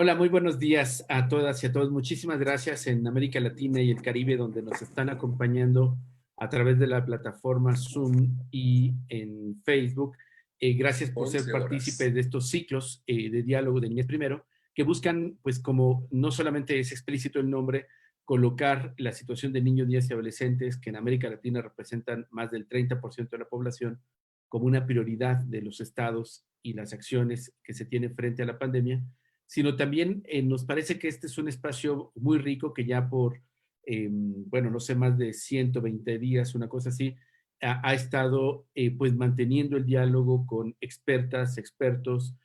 Hola, muy buenos días a todas y a todos. Muchísimas gracias en América Latina y el Caribe, donde nos están acompañando a través de la plataforma Zoom y en Facebook. Gracias por ser 11 partícipes horas. de estos ciclos de diálogo de Niñez Primero, que buscan, pues como no solamente es explícito el nombre, colocar la situación de niños, niñas y adolescentes, que en América Latina representan más del 30% de la población, como una prioridad de los estados y las acciones que se tienen frente a la pandemia, sino también nos parece que este es un espacio muy rico que ya por, bueno, no sé, más de 120 días, una cosa así, ha estado pues manteniendo el diálogo con expertas, expertos,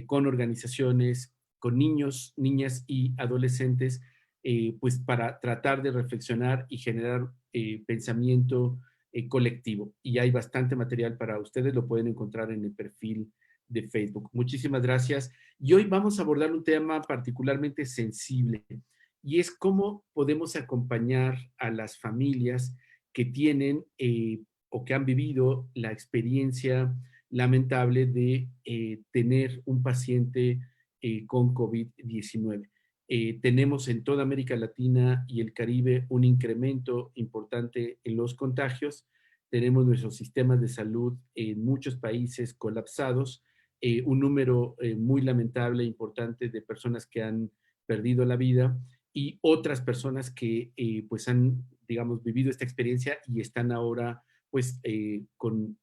con organizaciones, con niños, niñas y adolescentes, pues para tratar de reflexionar y generar pensamiento colectivo. Y hay bastante material para ustedes, lo pueden encontrar en el perfil de Facebook. Muchísimas gracias. Y hoy vamos a abordar un tema particularmente sensible y es cómo podemos acompañar a las familias que tienen o que han vivido la experiencia lamentable de tener un paciente con COVID-19. Tenemos en toda América Latina y el Caribe un incremento importante en los contagios. Tenemos nuestros sistemas de salud en muchos países colapsados, un número muy lamentable e importante de personas que han perdido la vida y otras personas que pues han, digamos, vivido esta experiencia y están ahora pues con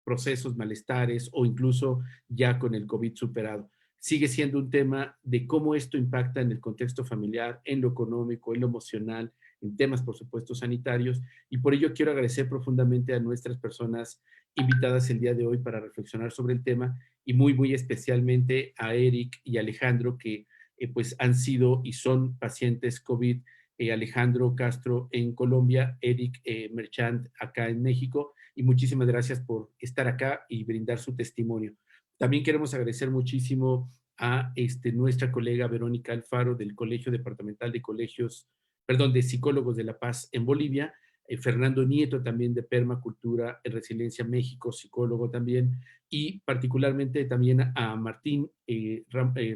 procesos, malestares o incluso ya con el COVID superado. Sigue siendo un tema de cómo esto impacta en el contexto familiar, en lo económico, en lo emocional, en temas, por supuesto, sanitarios. Y por ello quiero agradecer profundamente a nuestras personas invitadas el día de hoy para reflexionar sobre el tema y muy, muy especialmente a Eric y Alejandro, que pues han sido y son pacientes COVID. Alejandro Castro en Colombia, Eric Merchant acá en México, y muchísimas gracias por estar acá y brindar su testimonio. También queremos agradecer muchísimo a nuestra colega Verónica Alfaro del Colegio Departamental de Colegios, perdón, de Psicólogos de La Paz en Bolivia, Fernando Nieto también de Permacultura en Resiliencia México, psicólogo también, y particularmente también a Martín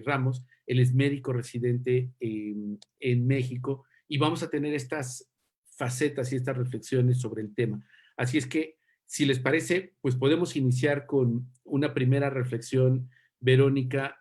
Ramos, él es médico residente en México, y vamos a tener estas facetas y estas reflexiones sobre el tema. Así es que, si les parece, pues podemos iniciar con una primera reflexión, Verónica.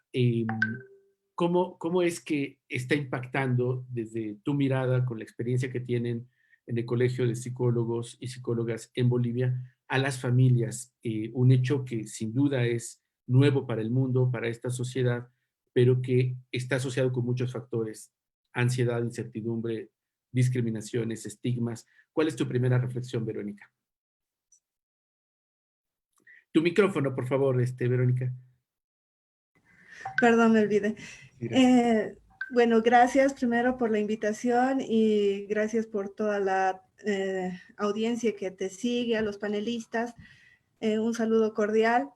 ¿Cómo es que está impactando desde tu mirada, con la experiencia que tienen en el Colegio de Psicólogos y Psicólogas en Bolivia, a las familias? Un hecho que sin duda es nuevo para el mundo, para esta sociedad, pero que está asociado con muchos factores: ansiedad, incertidumbre, discriminaciones, estigmas. ¿Cuál es tu primera reflexión, Verónica? Tu micrófono, por favor, Verónica. Perdón, me olvidé. Sí, gracias. Bueno, gracias primero por la invitación y gracias por toda la audiencia que te sigue, a los panelistas. Un saludo cordial.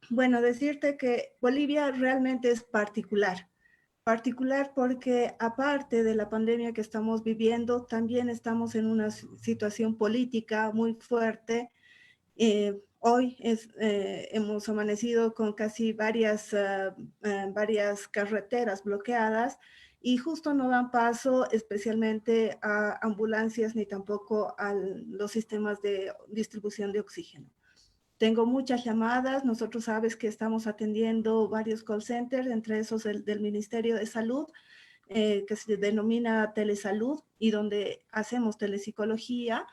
Bueno, decirte que Bolivia realmente es particular porque aparte de la pandemia que estamos viviendo, también estamos en una situación política muy fuerte. Hoy hemos amanecido con casi varias carreteras bloqueadas y justo no dan paso especialmente a ambulancias ni tampoco a los sistemas de distribución de oxígeno. Tengo muchas llamadas, nosotros sabes que estamos atendiendo varios call centers, entre esos el del Ministerio de Salud, que se denomina Telesalud y donde hacemos telepsicología.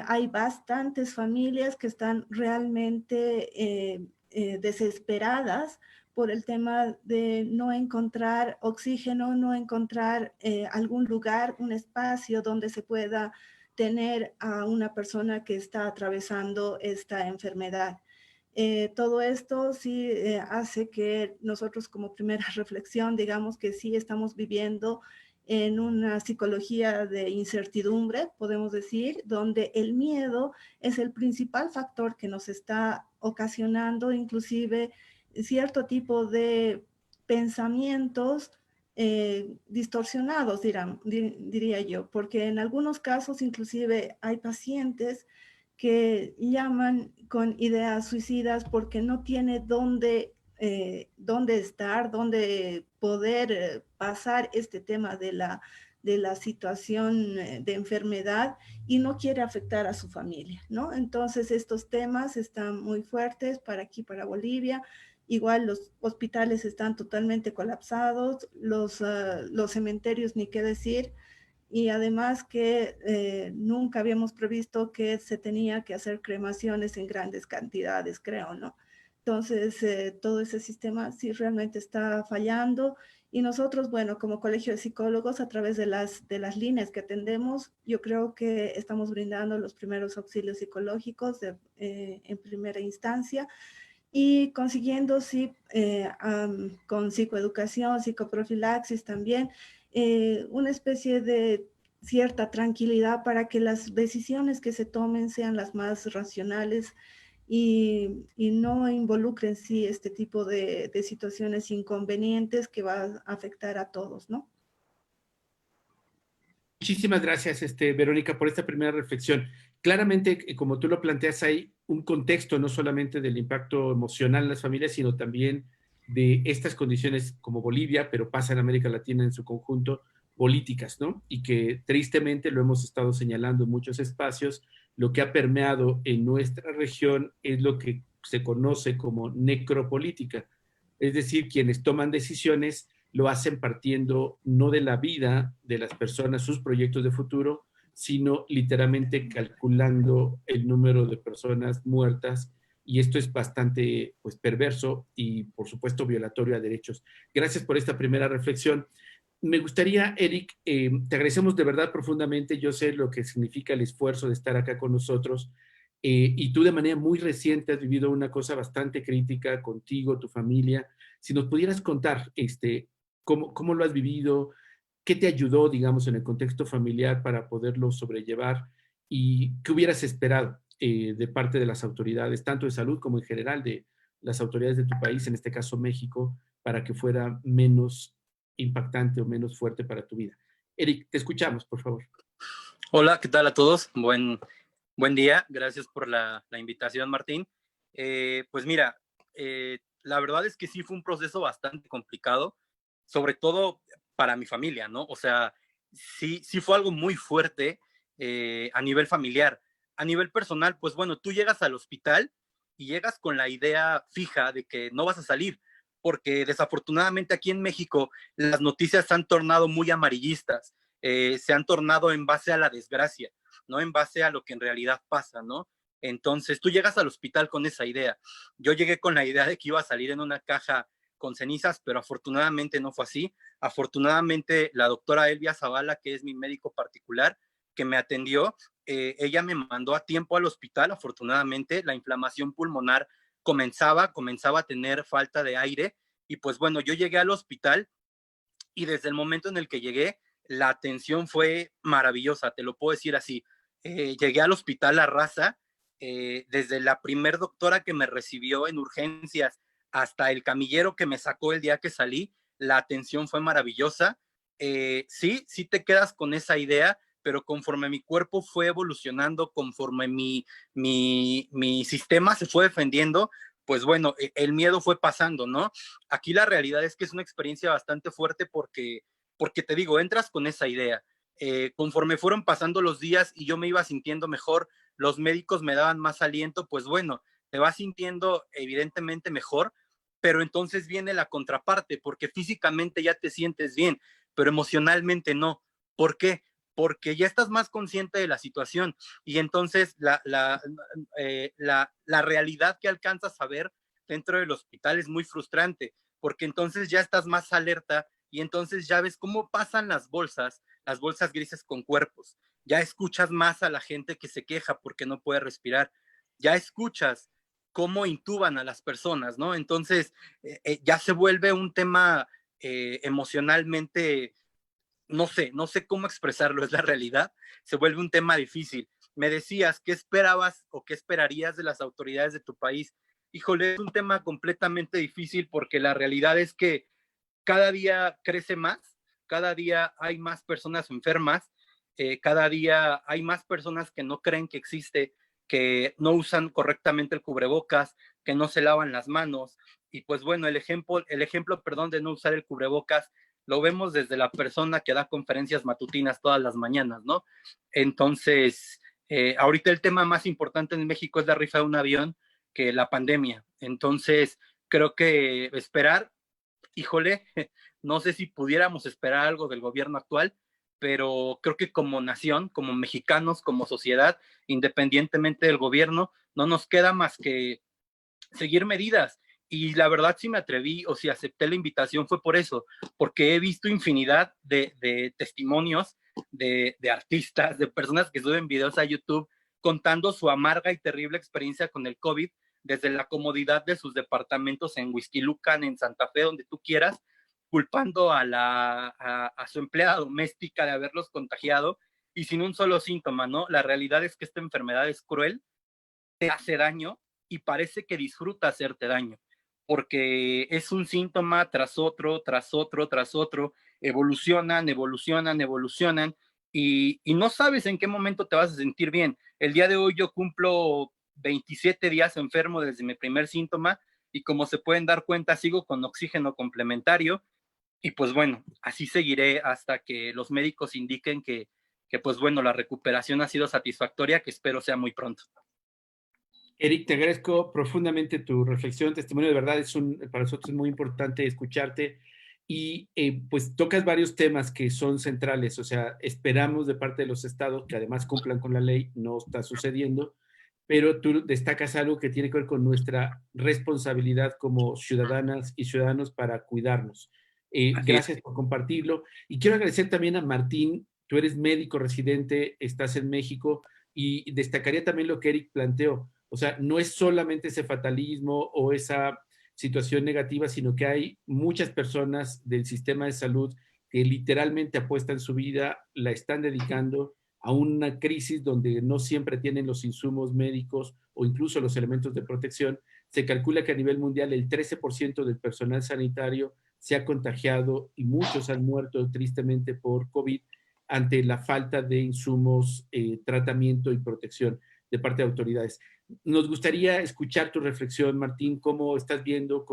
Hay bastantes familias que están realmente desesperadas por el tema de no encontrar oxígeno, no encontrar algún lugar, un espacio donde se pueda tener a una persona que está atravesando esta enfermedad. Todo esto sí hace que nosotros como primera reflexión digamos que sí estamos viviendo en una psicología de incertidumbre, podemos decir, donde el miedo es el principal factor que nos está ocasionando inclusive cierto tipo de pensamientos distorsionados, diría yo, porque en algunos casos inclusive hay pacientes que llaman con ideas suicidas porque no tiene dónde dónde estar, dónde poder pasar este tema de la situación de enfermedad y no quiere afectar a su familia, ¿no? Entonces estos temas están muy fuertes para aquí, para Bolivia. Igual los hospitales están totalmente colapsados, los cementerios ni qué decir, y además que nunca habíamos previsto que se tenía que hacer cremaciones en grandes cantidades, creo, ¿no? Entonces, todo ese sistema sí realmente está fallando y nosotros, bueno, como Colegio de Psicólogos, a través de las líneas que atendemos, yo creo que estamos brindando los primeros auxilios psicológicos en primera instancia y consiguiendo, sí, con psicoeducación, psicoprofilaxis también, una especie de cierta tranquilidad para que las decisiones que se tomen sean las más racionales y no involucren, sí, este tipo de situaciones inconvenientes que va a afectar a todos, ¿no? Muchísimas gracias, Verónica, por esta primera reflexión. Claramente, como tú lo planteas, hay un contexto no solamente del impacto emocional en las familias, sino también de estas condiciones como Bolivia, pero pasa en América Latina en su conjunto, políticas, ¿no? Y que tristemente lo hemos estado señalando en muchos espacios, lo que ha permeado en nuestra región es lo que se conoce como necropolítica, es decir, quienes toman decisiones lo hacen partiendo no de la vida de las personas, sus proyectos de futuro, sino literalmente calculando el número de personas muertas, y esto es bastante pues perverso y por supuesto violatorio a derechos. Gracias por esta primera reflexión. Me gustaría, Eric, te agradecemos de verdad profundamente. Yo sé lo que significa el esfuerzo de estar acá con nosotros, y tú de manera muy reciente has vivido una cosa bastante crítica contigo, tu familia. Si nos pudieras contar cómo lo has vivido, qué te ayudó, digamos, en el contexto familiar para poderlo sobrellevar y qué hubieras esperado de parte de las autoridades, tanto de salud como en general de las autoridades de tu país, en este caso México, para que fuera menos impactante o menos fuerte para tu vida. Eric, te escuchamos, por favor. Hola, ¿qué tal a todos? Buen día, gracias por la invitación, Martín. Pues mira, la verdad es que sí fue un proceso bastante complicado, sobre todo para mi familia, ¿no? O sea, sí fue algo muy fuerte a nivel familiar. A nivel personal, pues bueno, tú llegas al hospital y llegas con la idea fija de que no vas a salir, porque desafortunadamente aquí en México las noticias se han tornado muy amarillistas, se han tornado en base a la desgracia, no en base a lo que en realidad pasa, ¿no? Entonces tú llegas al hospital con esa idea. Yo llegué con la idea de que iba a salir en una caja con cenizas, pero afortunadamente no fue así. Afortunadamente la doctora Elvia Zavala, que es mi médico particular, que me atendió, ella me mandó a tiempo al hospital. Afortunadamente la inflamación pulmonar comenzaba a tener falta de aire, y pues bueno, yo llegué al hospital y desde el momento en el que llegué, la atención fue maravillosa, te lo puedo decir así. Llegué al hospital La Raza, desde la primer doctora que me recibió en urgencias hasta el camillero que me sacó el día que salí, la atención fue maravillosa. Sí te quedas con esa idea, pero conforme mi cuerpo fue evolucionando, conforme mi sistema se fue defendiendo, pues bueno, el miedo fue pasando, ¿no? Aquí la realidad es que es una experiencia bastante fuerte porque te digo, entras con esa idea. Conforme fueron pasando los días y yo me iba sintiendo mejor, los médicos me daban más aliento, pues bueno, te vas sintiendo evidentemente mejor, pero entonces viene la contraparte, porque físicamente ya te sientes bien, pero emocionalmente no. ¿Por qué? Porque ya estás más consciente de la situación y entonces la realidad que alcanzas a ver dentro del hospital es muy frustrante, porque entonces ya estás más alerta y entonces ya ves cómo pasan las bolsas grises con cuerpos. Ya escuchas más a la gente que se queja porque no puede respirar. Ya escuchas cómo intuban a las personas, ¿no? Entonces ya se vuelve un tema emocionalmente, no sé cómo expresarlo, es la realidad, se vuelve un tema difícil. Me decías, ¿qué esperabas o qué esperarías de las autoridades de tu país? Híjole, es un tema completamente difícil porque la realidad es que cada día crece más, cada día hay más personas enfermas, cada día hay más personas que no creen que existe, que no usan correctamente el cubrebocas, que no se lavan las manos, Y pues bueno, el ejemplo, perdón, de no usar el cubrebocas, lo vemos desde la persona que da conferencias matutinas todas las mañanas, ¿no? Entonces, ahorita el tema más importante en México es la rifa de un avión que la pandemia. Entonces, creo que esperar, híjole, no sé si pudiéramos esperar algo del gobierno actual, pero creo que como nación, como mexicanos, como sociedad, independientemente del gobierno, no nos queda más que seguir medidas. Y la verdad, si me atreví o si acepté la invitación fue por eso, porque he visto infinidad de testimonios de artistas, de personas que suben videos a YouTube contando su amarga y terrible experiencia con el COVID desde la comodidad de sus departamentos en Huixquilucan, en Santa Fe, donde tú quieras, culpando a su empleada doméstica de haberlos contagiado y sin un solo síntoma, ¿no? La realidad es que esta enfermedad es cruel, te hace daño y parece que disfruta hacerte daño, porque es un síntoma tras otro, tras otro, tras otro, evolucionan, evolucionan, evolucionan, y no sabes en qué momento te vas a sentir bien. El día de hoy yo cumplo 27 días enfermo desde mi primer síntoma, y como se pueden dar cuenta, sigo con oxígeno complementario, y pues bueno, así seguiré hasta que los médicos indiquen que pues bueno, la recuperación ha sido satisfactoria, que espero sea muy pronto. Eric, te agradezco profundamente tu reflexión, testimonio, de verdad para nosotros es muy importante escucharte y pues tocas varios temas que son centrales, o sea, esperamos de parte de los estados que además cumplan con la ley, no está sucediendo, pero tú destacas algo que tiene que ver con nuestra responsabilidad como ciudadanas y ciudadanos para cuidarnos. Gracias por compartirlo y quiero agradecer también a Martín, tú eres médico residente, estás en México y destacaría también lo que Eric planteó. O sea, no es solamente ese fatalismo o esa situación negativa, sino que hay muchas personas del sistema de salud que literalmente apuestan su vida, la están dedicando a una crisis donde no siempre tienen los insumos médicos o incluso los elementos de protección. Se calcula que a nivel mundial el 13% del personal sanitario se ha contagiado y muchos han muerto tristemente por COVID ante la falta de insumos, tratamiento y protección de parte de autoridades. Nos gustaría escuchar tu reflexión, Martín, cómo estás viendo,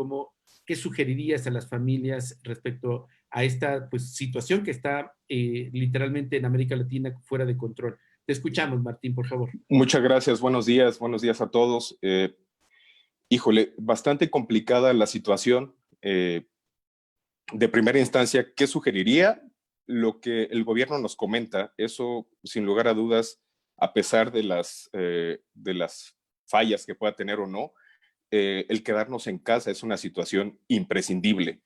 qué sugerirías a las familias respecto a esta pues, situación que está literalmente en América Latina fuera de control. Te escuchamos, Martín, por favor. Muchas gracias, buenos días a todos. Híjole, bastante complicada la situación. De primera instancia, ¿qué sugeriría? Lo que el gobierno nos comenta, eso sin lugar a dudas, a pesar de las fallas que pueda tener o no, el quedarnos en casa es una situación imprescindible.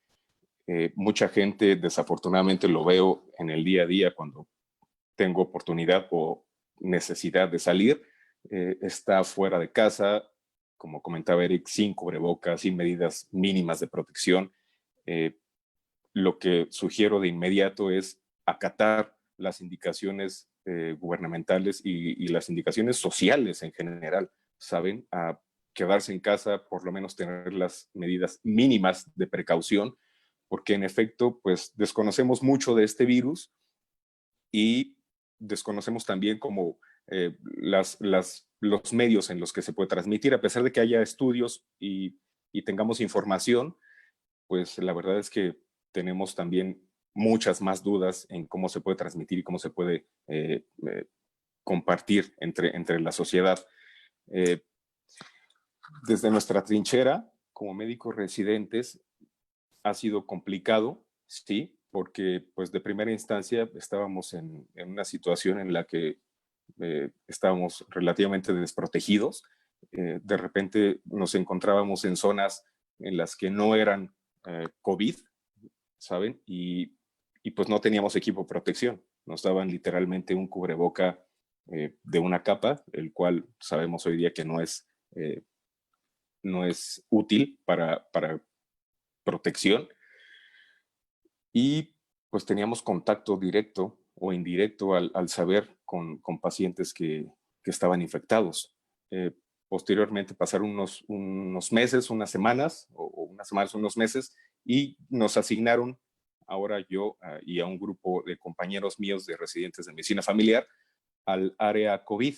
Mucha gente, desafortunadamente, lo veo en el día a día cuando tengo oportunidad o necesidad de salir, está fuera de casa, como comentaba Eric, sin cubrebocas, sin medidas mínimas de protección. Lo que sugiero de inmediato es acatar las indicaciones gubernamentales y las indicaciones sociales en general, ¿saben? A quedarse en casa, por lo menos tener las medidas mínimas de precaución, porque en efecto, pues desconocemos mucho de este virus y desconocemos también como los medios en los que se puede transmitir, a pesar de que haya estudios y tengamos información, pues la verdad es que tenemos también muchas más dudas en cómo se puede transmitir y cómo se puede compartir entre la sociedad. Desde nuestra trinchera, como médicos residentes, ha sido complicado, sí, porque pues de primera instancia estábamos en una situación en la que estábamos relativamente desprotegidos. De repente nos encontrábamos en zonas en las que no eran COVID, ¿saben? Y pues no teníamos equipo de protección. Nos daban literalmente un cubreboca de una capa, el cual sabemos hoy día que no es útil para protección. Y pues teníamos contacto directo o indirecto al saber con pacientes que estaban infectados. Posteriormente pasaron unos meses, unas semanas, unos meses, y nos asignaron ahora yo y a un grupo de compañeros míos de residentes de medicina familiar al área COVID.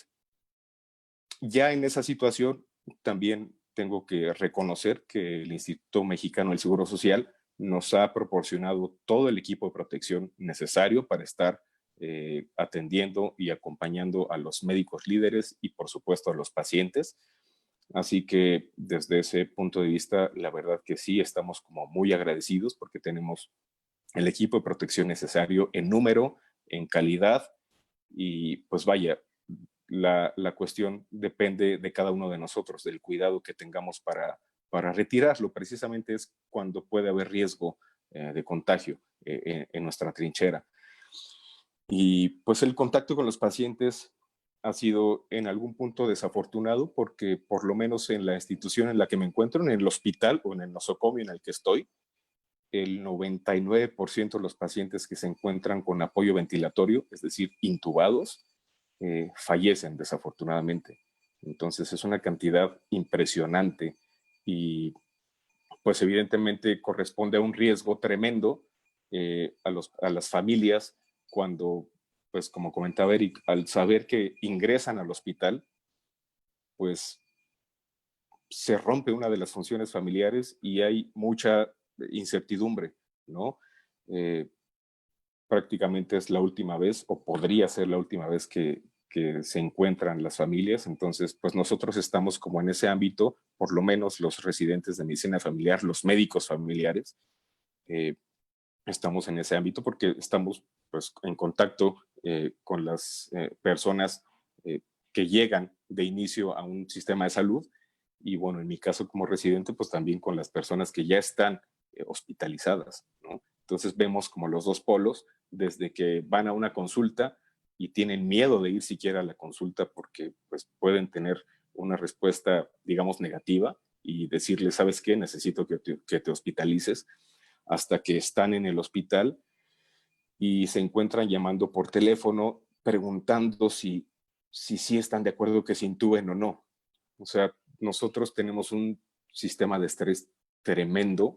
Ya en esa situación también tengo que reconocer que el Instituto Mexicano del Seguro Social nos ha proporcionado todo el equipo de protección necesario para estar atendiendo y acompañando a los médicos líderes y por supuesto a los pacientes. Así que desde ese punto de vista, la verdad que sí, estamos como muy agradecidos porque tenemos el equipo de protección necesario en número, en calidad y pues vaya, la cuestión depende de cada uno de nosotros, del cuidado que tengamos para retirarlo. Precisamente es cuando puede haber riesgo de contagio en nuestra trinchera. Y pues el contacto con los pacientes ha sido en algún punto desafortunado porque por lo menos en la institución en la que me encuentro, en el hospital o en el nosocomio en el que estoy, el 99% de los pacientes que se encuentran con apoyo ventilatorio, es decir, intubados, fallecen desafortunadamente. Entonces es una cantidad impresionante y pues evidentemente corresponde a un riesgo tremendo a las familias cuando, pues como comentaba Eric, al saber que ingresan al hospital, pues se rompe una de las funciones familiares y hay mucha incertidumbre, ¿no? Prácticamente es la última vez o podría ser la última vez que se encuentran las familias. Entonces, pues nosotros estamos como en ese ámbito, por lo menos los residentes de medicina familiar, los médicos familiares, estamos en ese ámbito porque estamos pues en contacto con las personas que llegan de inicio a un sistema de salud y bueno, en mi caso como residente, pues también con las personas que ya están hospitalizadas, ¿no? Entonces vemos como los dos polos, desde que van a una consulta y tienen miedo de ir siquiera a la consulta porque pues pueden tener una respuesta, digamos, negativa y decirle, ¿sabes qué? Necesito que te hospitalices, hasta que están en el hospital y se encuentran llamando por teléfono preguntando si están de acuerdo que se intuben o no. O sea, nosotros tenemos un sistema de estrés tremendo.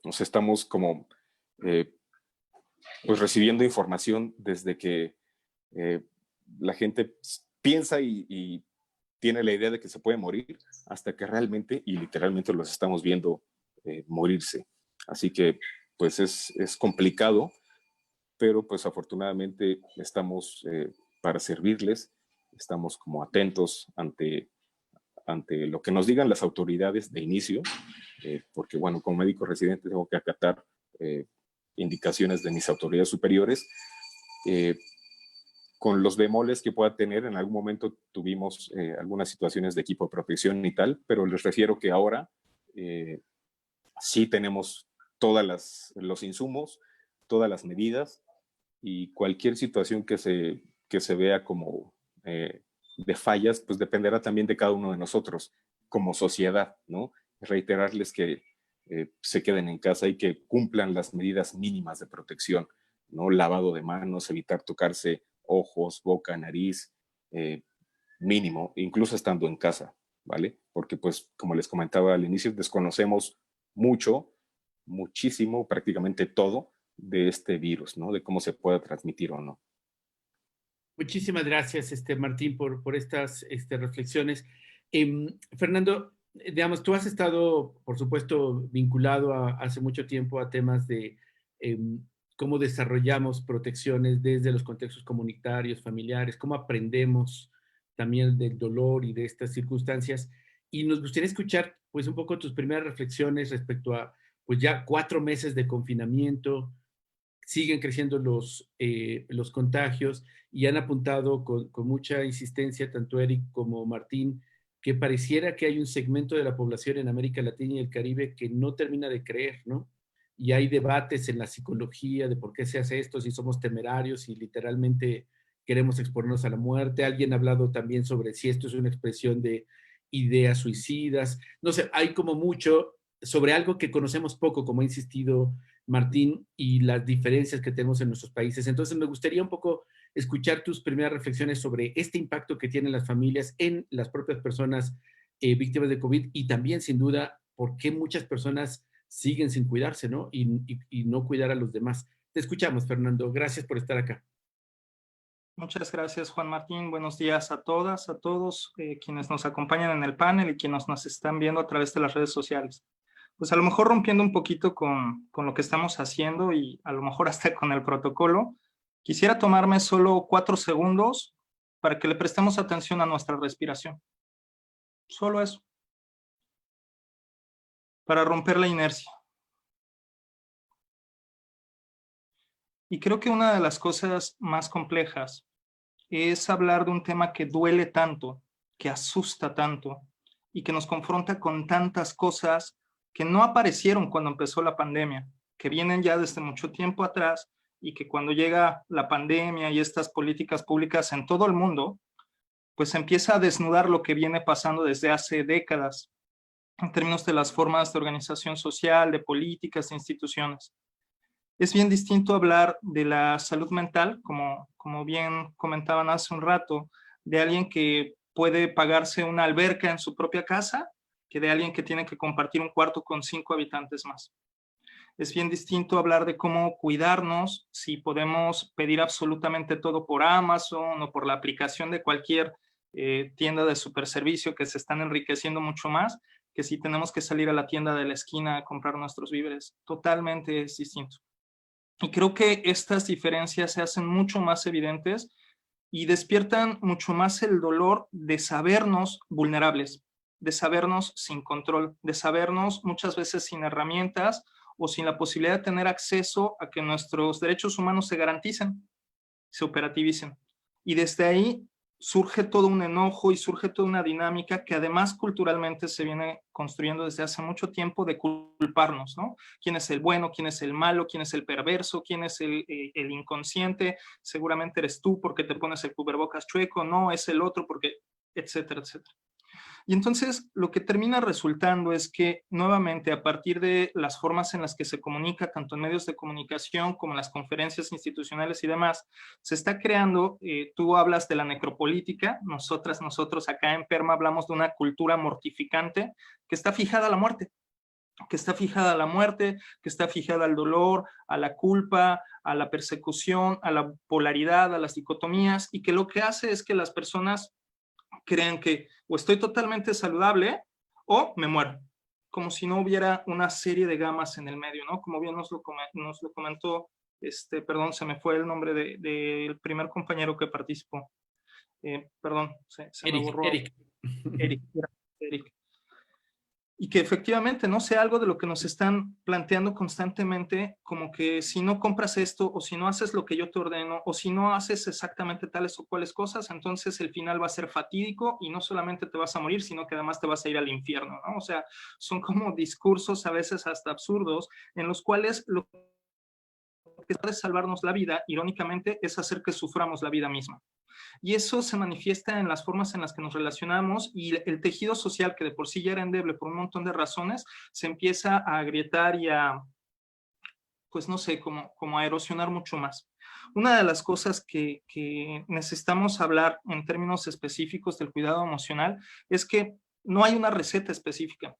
Nos estamos como pues recibiendo información desde que la gente piensa y tiene la idea de que se puede morir hasta que realmente y literalmente los estamos viendo morirse. Así que pues es complicado, pero pues afortunadamente estamos para servirles, estamos como atentos ante lo que nos digan las autoridades de inicio, porque bueno, como médico residente tengo que acatar indicaciones de mis autoridades superiores, con los bemoles que pueda tener. En algún momento tuvimos algunas situaciones de equipo de protección y tal, pero les refiero que ahora sí tenemos todos los insumos, todas las medidas y cualquier situación que se vea como de fallas, pues dependerá también de cada uno de nosotros como sociedad, ¿no? Reiterarles que se queden en casa y que cumplan las medidas mínimas de protección, ¿no? Lavado de manos, evitar tocarse ojos, boca, nariz, mínimo, incluso estando en casa, ¿vale? Porque pues, como les comentaba al inicio, desconocemos muchísimo, prácticamente todo de este virus, ¿no? De cómo se puede transmitir o no. Muchísimas gracias, Martín, por estas reflexiones. Fernando, digamos, tú has estado, por supuesto, vinculado hace mucho tiempo a temas de cómo desarrollamos protecciones desde los contextos comunitarios, familiares, cómo aprendemos también del dolor y de estas circunstancias. Y nos gustaría escuchar, pues, un poco tus primeras reflexiones respecto a, pues, ya 4 meses de confinamiento, siguen creciendo los contagios y han apuntado con mucha insistencia, tanto Eric como Martín, que pareciera que hay un segmento de la población en América Latina y el Caribe que no termina de creer, ¿no? Y hay debates en la psicología de por qué se hace esto, si somos temerarios y literalmente queremos exponernos a la muerte. Alguien ha hablado también sobre si esto es una expresión de ideas suicidas. No sé, hay como mucho sobre algo que conocemos poco, como ha insistido Martín, y las diferencias que tenemos en nuestros países. Entonces, me gustaría un poco escuchar tus primeras reflexiones sobre este impacto que tienen las familias en las propias personas víctimas de COVID y también, sin duda, por qué muchas personas siguen sin cuidarse, ¿no? Y no cuidar a los demás. Te escuchamos, Fernando. Gracias por estar acá. Muchas gracias, Juan Martín. Buenos días a todas, a todos quienes nos acompañan en el panel y quienes nos están viendo a través de las redes sociales. Pues a lo mejor rompiendo un poquito con lo que estamos haciendo y a lo mejor hasta con el protocolo, quisiera tomarme solo 4 segundos para que le prestemos atención a nuestra respiración. Solo eso. Para romper la inercia. Y creo que una de las cosas más complejas es hablar de un tema que duele tanto, que asusta tanto y que nos confronta con tantas cosas que no aparecieron cuando empezó la pandemia, que vienen ya desde mucho tiempo atrás y que cuando llega la pandemia y estas políticas públicas en todo el mundo, pues empieza a desnudar lo que viene pasando desde hace décadas en términos de las formas de organización social, de políticas, de instituciones. Es bien distinto hablar de la salud mental, como bien comentaban hace un rato, de alguien que puede pagarse una alberca en su propia casa, que de alguien que tiene que compartir un cuarto con 5 habitantes más. Es bien distinto hablar de cómo cuidarnos, si podemos pedir absolutamente todo por Amazon o por la aplicación de cualquier tienda de superservicio que se están enriqueciendo mucho más, que si tenemos que salir a la tienda de la esquina a comprar nuestros víveres. Totalmente es distinto. Y creo que estas diferencias se hacen mucho más evidentes y despiertan mucho más el dolor de sabernos vulnerables, de sabernos sin control, de sabernos muchas veces sin herramientas o sin la posibilidad de tener acceso a que nuestros derechos humanos se garanticen, se operativicen. Y desde ahí surge todo un enojo y surge toda una dinámica que además culturalmente se viene construyendo desde hace mucho tiempo de culparnos, ¿no? ¿Quién es el bueno? ¿Quién es el malo? ¿Quién es el perverso? ¿Quién es el inconsciente? Seguramente eres tú porque te pones el cubrebocas chueco, no, es el otro porque, etcétera, etcétera. Y entonces lo que termina resultando es que nuevamente a partir de las formas en las que se comunica, tanto en medios de comunicación como en las conferencias institucionales y demás, se está creando, tú hablas de la necropolítica, nosotros acá en PERMA hablamos de una cultura mortificante que está fijada a la muerte. Que está fijada a la muerte, que está fijada al dolor, a la culpa, a la persecución, a la polaridad, a las dicotomías, y que lo que hace es que las personas creen que o estoy totalmente saludable o me muero, como si no hubiera una serie de gamas en el medio, ¿no? Como bien nos lo comentó, perdón, se me fue el nombre del primer compañero que participó. Perdón, se me borró. Eric. Y que efectivamente, no sea algo de lo que nos están planteando constantemente, como que si no compras esto, o si no haces lo que yo te ordeno, o si no haces exactamente tales o cuales cosas, entonces el final va a ser fatídico y no solamente te vas a morir, sino que además te vas a ir al infierno, ¿no? O sea, son como discursos a veces hasta absurdos, en los cuales lo que puede salvarnos la vida, irónicamente, es hacer que suframos la vida misma. Y eso se manifiesta en las formas en las que nos relacionamos y el tejido social, que de por sí ya era endeble por un montón de razones, se empieza a agrietar y a, pues no sé, como a erosionar mucho más. Una de las cosas que necesitamos hablar en términos específicos del cuidado emocional es que no hay una receta específica.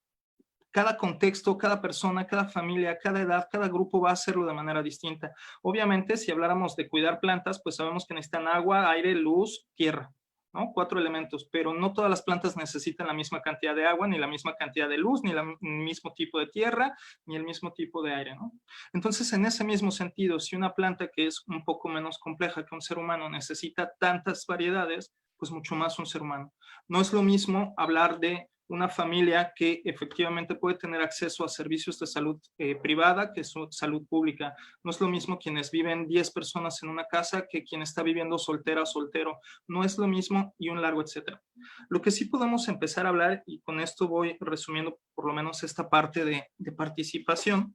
Cada contexto, cada persona, cada familia, cada edad, cada grupo va a hacerlo de manera distinta. Obviamente, si habláramos de cuidar plantas, pues sabemos que necesitan agua, aire, luz, tierra, ¿no? 4 elementos, pero no todas las plantas necesitan la misma cantidad de agua, ni la misma cantidad de luz, ni el mismo tipo de tierra, ni el mismo tipo de aire, ¿no? Entonces, en ese mismo sentido, si una planta que es un poco menos compleja que un ser humano necesita tantas variedades, pues mucho más un ser humano. No es lo mismo hablar de una familia que efectivamente puede tener acceso a servicios de salud privada que salud pública. No es lo mismo quienes viven 10 personas en una casa que quien está viviendo soltera o soltero. No es lo mismo y un largo etcétera. Lo que sí podemos empezar a hablar, y con esto voy resumiendo por lo menos esta parte de participación,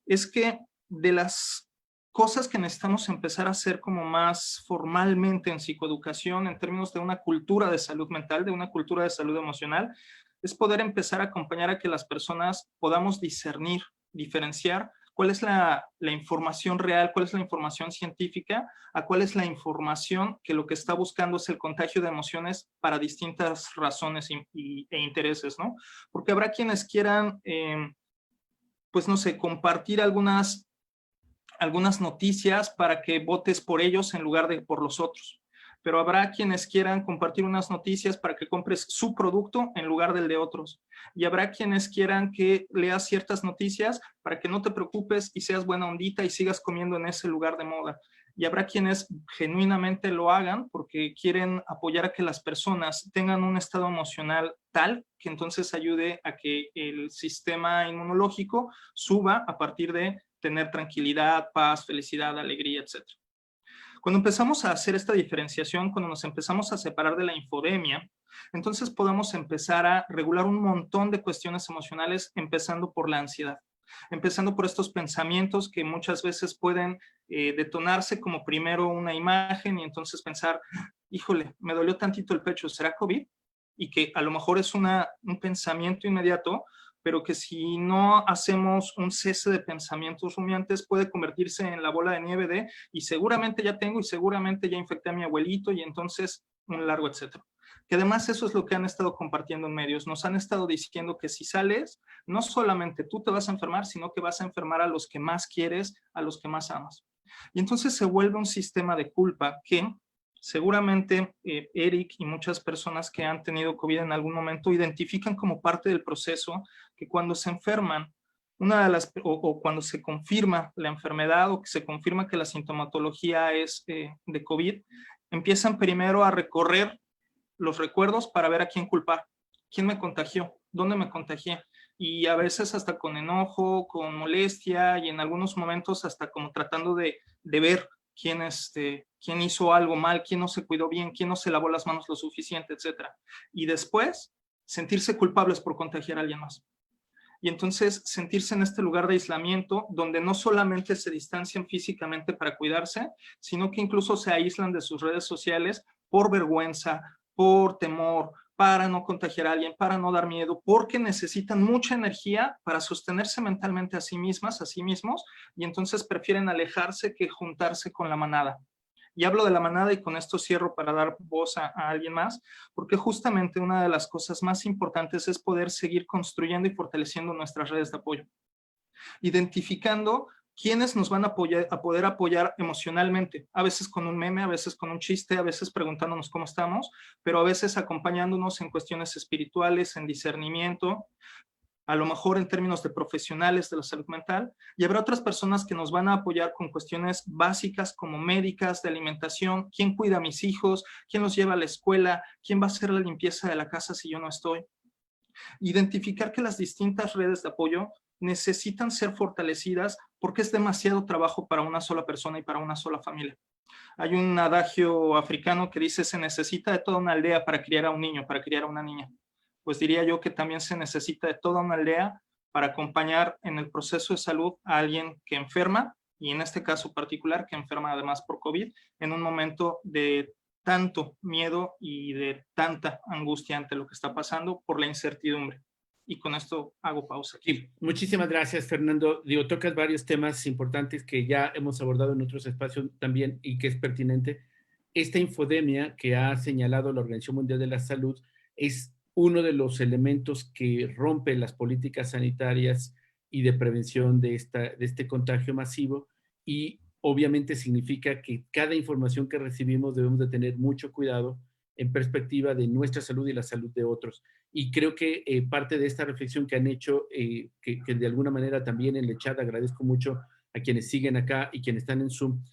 es que de las cosas que necesitamos empezar a hacer como más formalmente en psicoeducación, en términos de una cultura de salud mental, de una cultura de salud emocional, es poder empezar a acompañar a que las personas podamos discernir, diferenciar cuál es la información real, cuál es la información científica, a cuál es la información que lo que está buscando es el contagio de emociones para distintas razones e intereses, ¿no? Porque habrá quienes quieran, pues no sé, compartir algunas noticias para que votes por ellos en lugar de por los otros. pero habrá quienes quieran compartir unas noticias para que compres su producto en lugar del de otros. Y habrá quienes quieran que leas ciertas noticias para que no te preocupes y seas buena ondita y sigas comiendo en ese lugar de moda. Y habrá quienes genuinamente lo hagan porque quieren apoyar a que las personas tengan un estado emocional tal que entonces ayude a que el sistema inmunológico suba a partir de tener tranquilidad, paz, felicidad, alegría, etc. Cuando empezamos a hacer esta diferenciación, cuando nos empezamos a separar de la infodemia, entonces podemos empezar a regular un montón de cuestiones emocionales, empezando por la ansiedad, empezando por estos pensamientos que muchas veces pueden detonarse como primero una imagen y entonces pensar, híjole, me dolió tantito el pecho, ¿será COVID? Y que a lo mejor es un pensamiento inmediato, pero que si no hacemos un cese de pensamientos rumiantes puede convertirse en la bola de nieve de y seguramente ya tengo y seguramente ya infecté a mi abuelito y entonces un largo etcétera. Que además eso es lo que han estado compartiendo en medios. Nos han estado diciendo que si sales, no solamente tú te vas a enfermar, sino que vas a enfermar a los que más quieres, a los que más amas. Y entonces se vuelve un sistema de culpa que seguramente Eric y muchas personas que han tenido COVID en algún momento identifican como parte del proceso que cuando se enferman, o cuando se confirma la enfermedad o que se confirma que la sintomatología es de COVID, empiezan primero a recorrer los recuerdos para ver a quién culpar, quién me contagió, dónde me contagié, y a veces hasta con enojo, con molestia y en algunos momentos hasta como tratando de ver quién hizo algo mal, quién no se cuidó bien, quién no se lavó las manos lo suficiente, etc. Y después sentirse culpables por contagiar a alguien más. Y entonces sentirse en este lugar de aislamiento donde no solamente se distancian físicamente para cuidarse, sino que incluso se aíslan de sus redes sociales por vergüenza, por temor, para no contagiar a alguien, para no dar miedo, porque necesitan mucha energía para sostenerse mentalmente a sí mismas, a sí mismos, y entonces prefieren alejarse que juntarse con la manada. Y hablo de la manada y con esto cierro para dar voz a alguien más, porque justamente una de las cosas más importantes es poder seguir construyendo y fortaleciendo nuestras redes de apoyo. Identificando quiénes nos van a poder apoyar emocionalmente, a veces con un meme, a veces con un chiste, a veces preguntándonos cómo estamos, pero a veces acompañándonos en cuestiones espirituales, en discernimiento, a lo mejor en términos de profesionales de la salud mental, y habrá otras personas que nos van a apoyar con cuestiones básicas como médicas, de alimentación, quién cuida a mis hijos, quién los lleva a la escuela, quién va a hacer la limpieza de la casa si yo no estoy. Identificar que las distintas redes de apoyo necesitan ser fortalecidas porque es demasiado trabajo para una sola persona y para una sola familia. Hay un adagio africano que dice se necesita de toda una aldea para criar a un niño, para criar a una niña. Pues diría yo que también se necesita de toda una aldea para acompañar en el proceso de salud a alguien que enferma, y en este caso particular que enferma además por COVID, en un momento de tanto miedo y de tanta angustia ante lo que está pasando por la incertidumbre. Y con esto hago pausa aquí. Sí, muchísimas gracias, Fernando. Digo, tocas varios temas importantes que ya hemos abordado en otros espacios también y que es pertinente. Esta infodemia que ha señalado la Organización Mundial de la Salud es uno de los elementos que rompe las políticas sanitarias y de prevención de este contagio masivo, y obviamente significa que cada información que recibimos debemos de tener mucho cuidado en perspectiva de nuestra salud y la salud de otros. Y creo que parte de esta reflexión que han hecho, que de alguna manera también en el chat agradezco mucho a quienes siguen acá y quienes están en Zoom,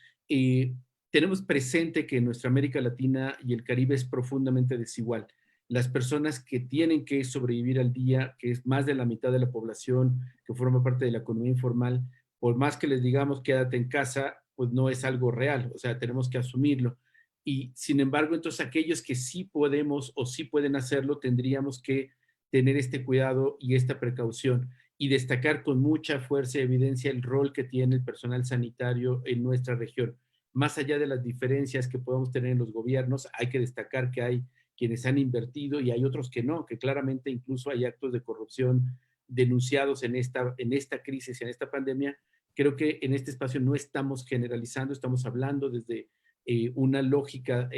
tenemos presente que nuestra América Latina y el Caribe es profundamente desigual. Las personas que tienen que sobrevivir al día, que es más de la mitad de la población que forma parte de la economía informal, por más que les digamos quédate en casa, pues no es algo real, o sea, tenemos que asumirlo. Y sin embargo, entonces aquellos que sí podemos o sí pueden hacerlo, tendríamos que tener este cuidado y esta precaución y destacar con mucha fuerza y evidencia el rol que tiene el personal sanitario en nuestra región. Más allá de las diferencias que podamos tener en los gobiernos, hay que destacar que hay quienes han invertido y hay otros que no, que claramente incluso hay actos de corrupción denunciados en esta crisis y en esta pandemia. Creo que en este espacio no estamos generalizando, estamos hablando desde una lógica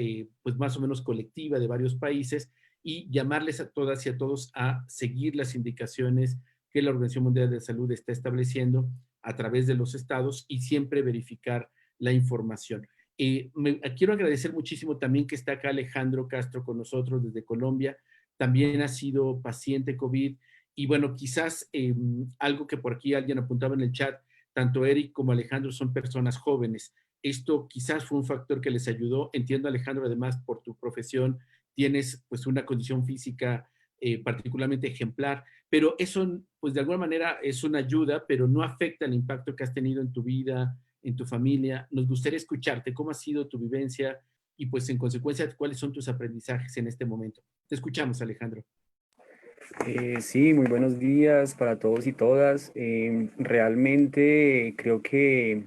pues más o menos colectiva de varios países y llamarles a todas y a todos a seguir las indicaciones que la Organización Mundial de la Salud está estableciendo a través de los estados y siempre verificar la información. Quiero agradecer muchísimo también que está acá Alejandro Castro con nosotros desde Colombia. También ha sido paciente COVID. Y bueno, quizás algo que por aquí alguien apuntaba en el chat, tanto Eric como Alejandro son personas jóvenes. Esto quizás fue un factor que les ayudó. Entiendo, Alejandro, además por tu profesión, tienes pues una condición física particularmente ejemplar, pero eso pues de alguna manera es una ayuda, pero no afecta el impacto que has tenido en tu vida, en tu familia. Nos gustaría escucharte cómo ha sido tu vivencia y pues en consecuencia cuáles son tus aprendizajes en este momento. Te escuchamos, Alejandro. Sí, muy buenos días para todos y todas. Realmente creo que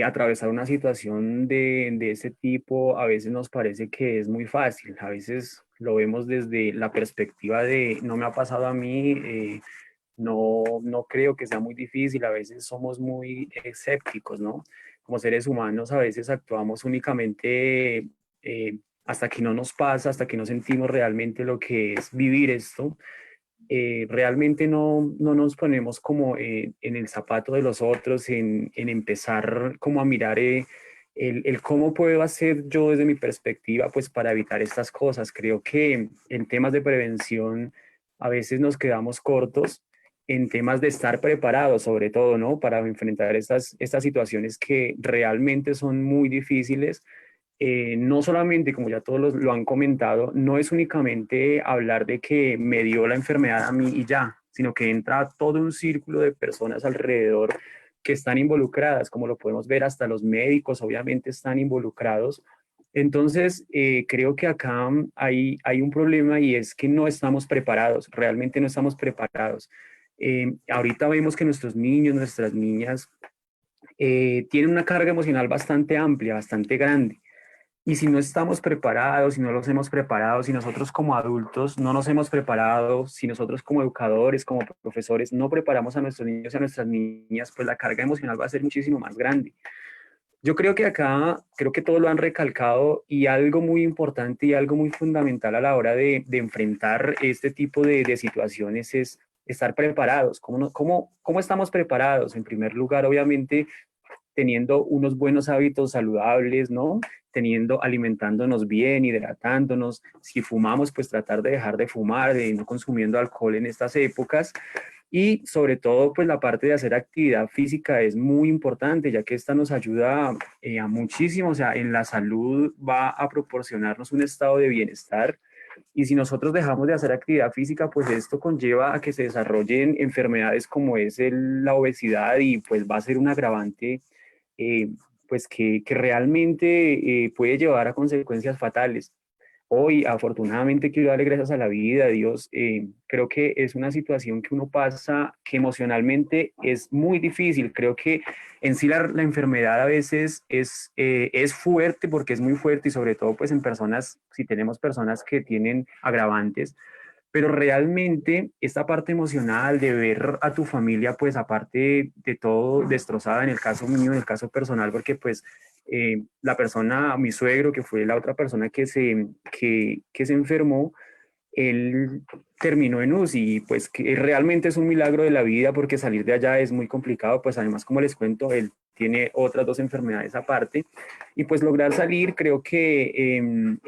atravesar una situación de este tipo a veces nos parece que es muy fácil. A veces lo vemos desde la perspectiva de no me ha pasado a mí, no creo que sea muy difícil. A veces somos muy escépticos, ¿no? Como seres humanos a veces actuamos únicamente hasta que no nos pasa, hasta que no sentimos realmente lo que es vivir esto. Realmente no nos ponemos como en el zapato de los otros, en empezar como a mirar el cómo puedo hacer yo desde mi perspectiva pues para evitar estas cosas. Creo que en temas de prevención a veces nos quedamos cortos en temas de estar preparados, sobre todo, ¿no? Para enfrentar estas situaciones que realmente son muy difíciles. No solamente, como ya todos lo han comentado, no es únicamente hablar de que me dio la enfermedad a mí y ya, sino que entra todo un círculo de personas alrededor que están involucradas, como lo podemos ver, hasta los médicos obviamente están involucrados. Entonces, creo que acá hay un problema y es que no estamos preparados, realmente no estamos preparados. Ahorita vemos que nuestros niños, nuestras niñas, tienen una carga emocional bastante amplia, bastante grande. Y si no estamos preparados, si no los hemos preparado, si nosotros como adultos no nos hemos preparado, si nosotros como educadores, como profesores, no preparamos a nuestros niños y a nuestras niñas, pues la carga emocional va a ser muchísimo más grande. Yo creo que acá, creo que todos lo han recalcado y algo muy importante y algo muy fundamental a la hora de enfrentar este tipo de situaciones es estar preparados. ¿Cómo estamos preparados? En primer lugar, obviamente, teniendo unos buenos hábitos saludables, ¿no? Alimentándonos bien, hidratándonos. Si fumamos, pues tratar de dejar de fumar, de no consumiendo alcohol en estas épocas. Y sobre todo, pues la parte de hacer actividad física es muy importante, ya que esta nos ayuda a muchísimo, o sea, en la salud va a proporcionarnos un estado de bienestar. Y si nosotros dejamos de hacer actividad física, pues esto conlleva a que se desarrollen enfermedades como es la obesidad y pues va a ser un agravante pues que realmente puede llevar a consecuencias fatales. Hoy, afortunadamente, quiero darle gracias a la vida, a Dios. Creo que es una situación que uno pasa que emocionalmente es muy difícil. Creo que en sí la enfermedad a veces es fuerte porque es muy fuerte y sobre todo pues en personas, si tenemos personas que tienen agravantes, pero realmente esta parte emocional de ver a tu familia, pues aparte de todo destrozada, en el caso mío, en el caso personal, porque pues la persona, mi suegro, que fue la otra persona que se enfermó, él terminó en UCI y pues que realmente es un milagro de la vida porque salir de allá es muy complicado, pues además como les cuento, él tiene otras dos enfermedades aparte y pues lograr salir creo que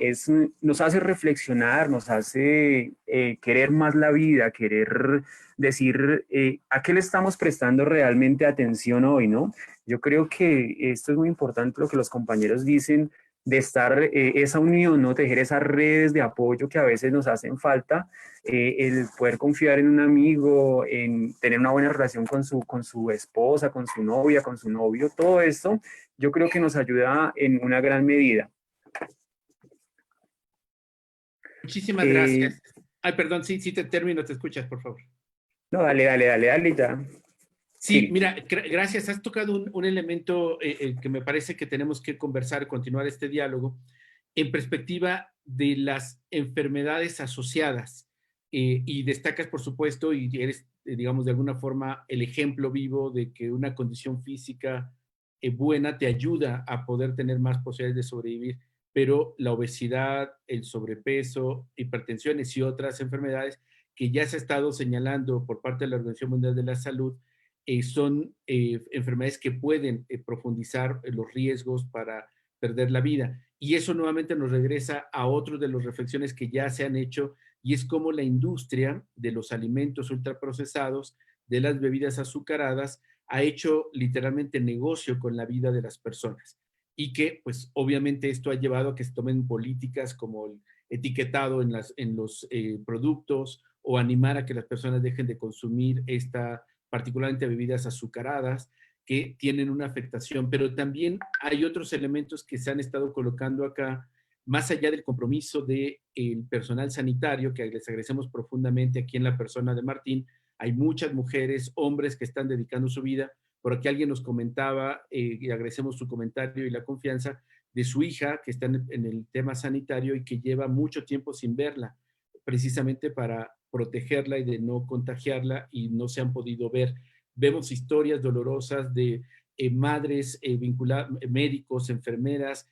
nos hace reflexionar, nos hace querer más la vida, querer decir a qué le estamos prestando realmente atención hoy, ¿no? Yo creo que esto es muy importante lo que los compañeros dicen de estar esa unión, ¿no? Tejer esas redes de apoyo que a veces nos hacen falta, el poder confiar en un amigo, en tener una buena relación con su esposa, con su novia, con su novio, todo esto, yo creo que nos ayuda en una gran medida. Muchísimas gracias. Ay, perdón, sí, te termino, te escuchas, por favor. No, dale, ya. Sí, mira, gracias. Has tocado un elemento que me parece que tenemos que conversar, continuar este diálogo, en perspectiva de las enfermedades asociadas. Y destacas, por supuesto, y eres, digamos, de alguna forma el ejemplo vivo de que una condición física buena te ayuda a poder tener más posibilidades de sobrevivir, pero la obesidad, el sobrepeso, hipertensiones y otras enfermedades que ya se ha estado señalando por parte de la Organización Mundial de la Salud, son enfermedades que pueden profundizar los riesgos para perder la vida. Y eso nuevamente nos regresa a otro de las reflexiones que ya se han hecho, y es cómo la industria de los alimentos ultraprocesados, de las bebidas azucaradas, ha hecho literalmente negocio con la vida de las personas. Y que, pues, obviamente esto ha llevado a que se tomen políticas como el etiquetado en los productos, o animar a que las personas dejen de consumir particularmente bebidas azucaradas, que tienen una afectación. Pero también hay otros elementos que se han estado colocando acá, más allá del compromiso del personal sanitario, que les agradecemos profundamente aquí en la persona de Martín. Hay muchas mujeres, hombres que están dedicando su vida. Por aquí alguien nos comentaba, y agradecemos su comentario y la confianza, de su hija que está en el tema sanitario y que lleva mucho tiempo sin verla, precisamente para protegerla y de no contagiarla, y no se han podido ver. Vemos historias dolorosas de madres médicos, enfermeras,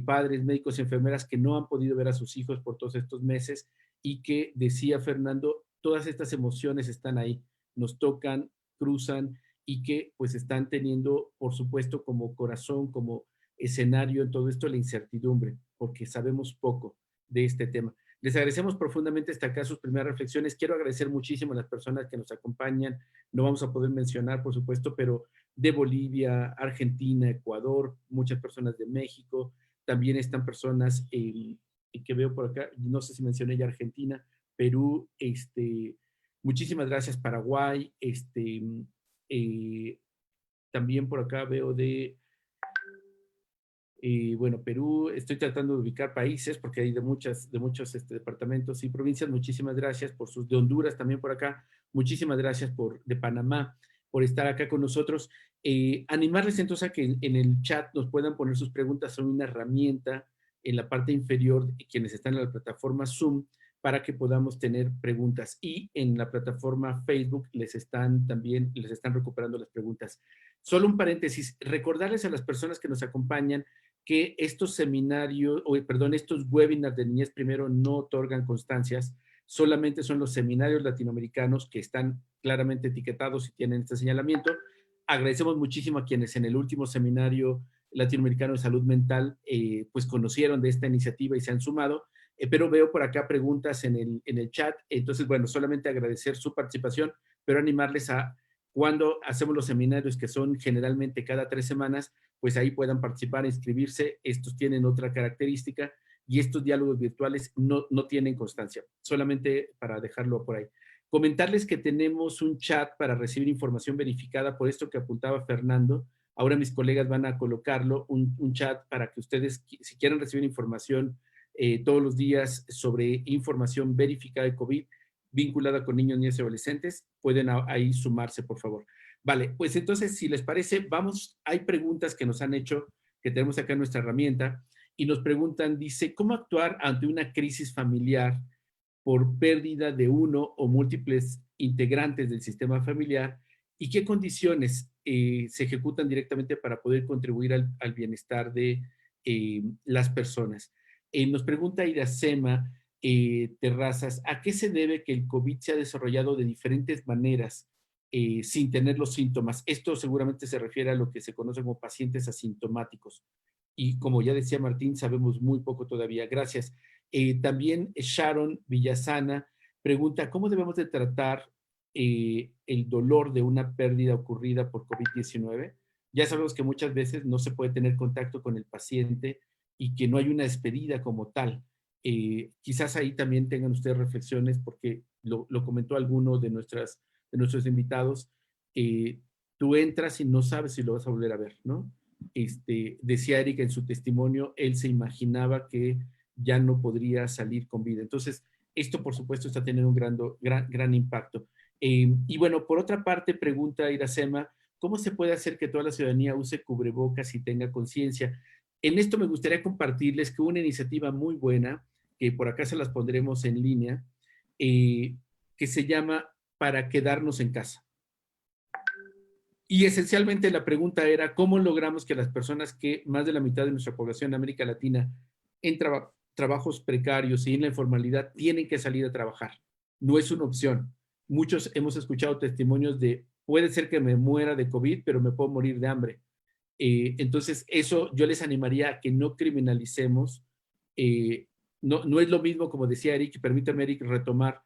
padres, médicos, enfermeras que no han podido ver a sus hijos por todos estos meses, y que, decía Fernando, todas estas emociones están ahí, nos tocan, cruzan, y que pues están teniendo, por supuesto, como corazón, como escenario en todo esto, la incertidumbre, porque sabemos poco de este tema. Les agradecemos profundamente hasta acá sus primeras reflexiones. Quiero agradecer muchísimo a las personas que nos acompañan. No vamos a poder mencionar, por supuesto, pero de Bolivia, Argentina, Ecuador, muchas personas de México. También están personas que veo por acá, no sé si mencioné ya Argentina, Perú, muchísimas gracias, Paraguay, también por acá veo bueno, Perú. Estoy tratando de ubicar países porque hay de muchos departamentos y provincias. Muchísimas gracias de Honduras también por acá. Muchísimas gracias de Panamá, por estar acá con nosotros. Animarles entonces a que en el chat nos puedan poner sus preguntas. Son una herramienta en la parte inferior, quienes están en la plataforma Zoom, para que podamos tener preguntas. Y en la plataforma Facebook les están recuperando las preguntas. Solo un paréntesis, recordarles a las personas que nos acompañan que estos seminarios, estos webinars de Niñez Primero no otorgan constancias, solamente son los seminarios latinoamericanos que están claramente etiquetados y tienen este señalamiento. Agradecemos muchísimo a quienes en el último seminario latinoamericano de salud mental pues conocieron de esta iniciativa y se han sumado, pero veo por acá preguntas en el chat. Entonces, bueno, solamente agradecer su participación, pero animarles a, cuando hacemos los seminarios, que son generalmente cada 3 semanas, pues ahí puedan participar, inscribirse. Estos tienen otra característica, y estos diálogos virtuales no tienen constancia, solamente para dejarlo por ahí. Comentarles que tenemos un chat para recibir información verificada, por esto que apuntaba Fernando. Ahora mis colegas van a colocarlo, un chat para que ustedes, si quieren recibir información todos los días sobre información verificada de COVID, vinculada con niños, niñas y adolescentes, pueden ahí sumarse, por favor. Vale, pues entonces, si les parece, hay preguntas que nos han hecho, que tenemos acá en nuestra herramienta, y nos preguntan, dice, ¿cómo actuar ante una crisis familiar por pérdida de uno o múltiples integrantes del sistema familiar, y qué condiciones se ejecutan directamente para poder contribuir al bienestar de las personas? Nos pregunta Iracema Terrazas, ¿a qué se debe que el COVID se ha desarrollado de diferentes maneras sin tener los síntomas? Esto seguramente se refiere a lo que se conoce como pacientes asintomáticos. Y como ya decía Martín, sabemos muy poco todavía. Gracias. También Sharon Villasana pregunta, ¿cómo debemos de tratar el dolor de una pérdida ocurrida por COVID-19? Ya sabemos que muchas veces no se puede tener contacto con el paciente y que no hay una despedida como tal. Quizás ahí también tengan ustedes reflexiones, porque lo comentó alguno de nuestros invitados. Tú entras y no sabes si lo vas a volver a ver, ¿no? Decía Erika en su testimonio, él se imaginaba que ya no podría salir con vida. Entonces, esto por supuesto está teniendo un gran impacto. Y bueno, por otra parte, pregunta Iracema, ¿cómo se puede hacer que toda la ciudadanía use cubrebocas y tenga conciencia? En esto me gustaría compartirles que una iniciativa muy buena, que por acá se las pondremos en línea, que se llama Para Quedarnos en Casa. Y esencialmente la pregunta era, ¿cómo logramos que las personas que más de la mitad de nuestra población en América Latina en trabajos precarios y en la informalidad tienen que salir a trabajar? No es una opción. Muchos hemos escuchado testimonios de, puede ser que me muera de COVID, pero me puedo morir de hambre. Entonces, eso yo les animaría a que no criminalicemos. No es lo mismo, como decía Eric, y permítame, Eric, retomar,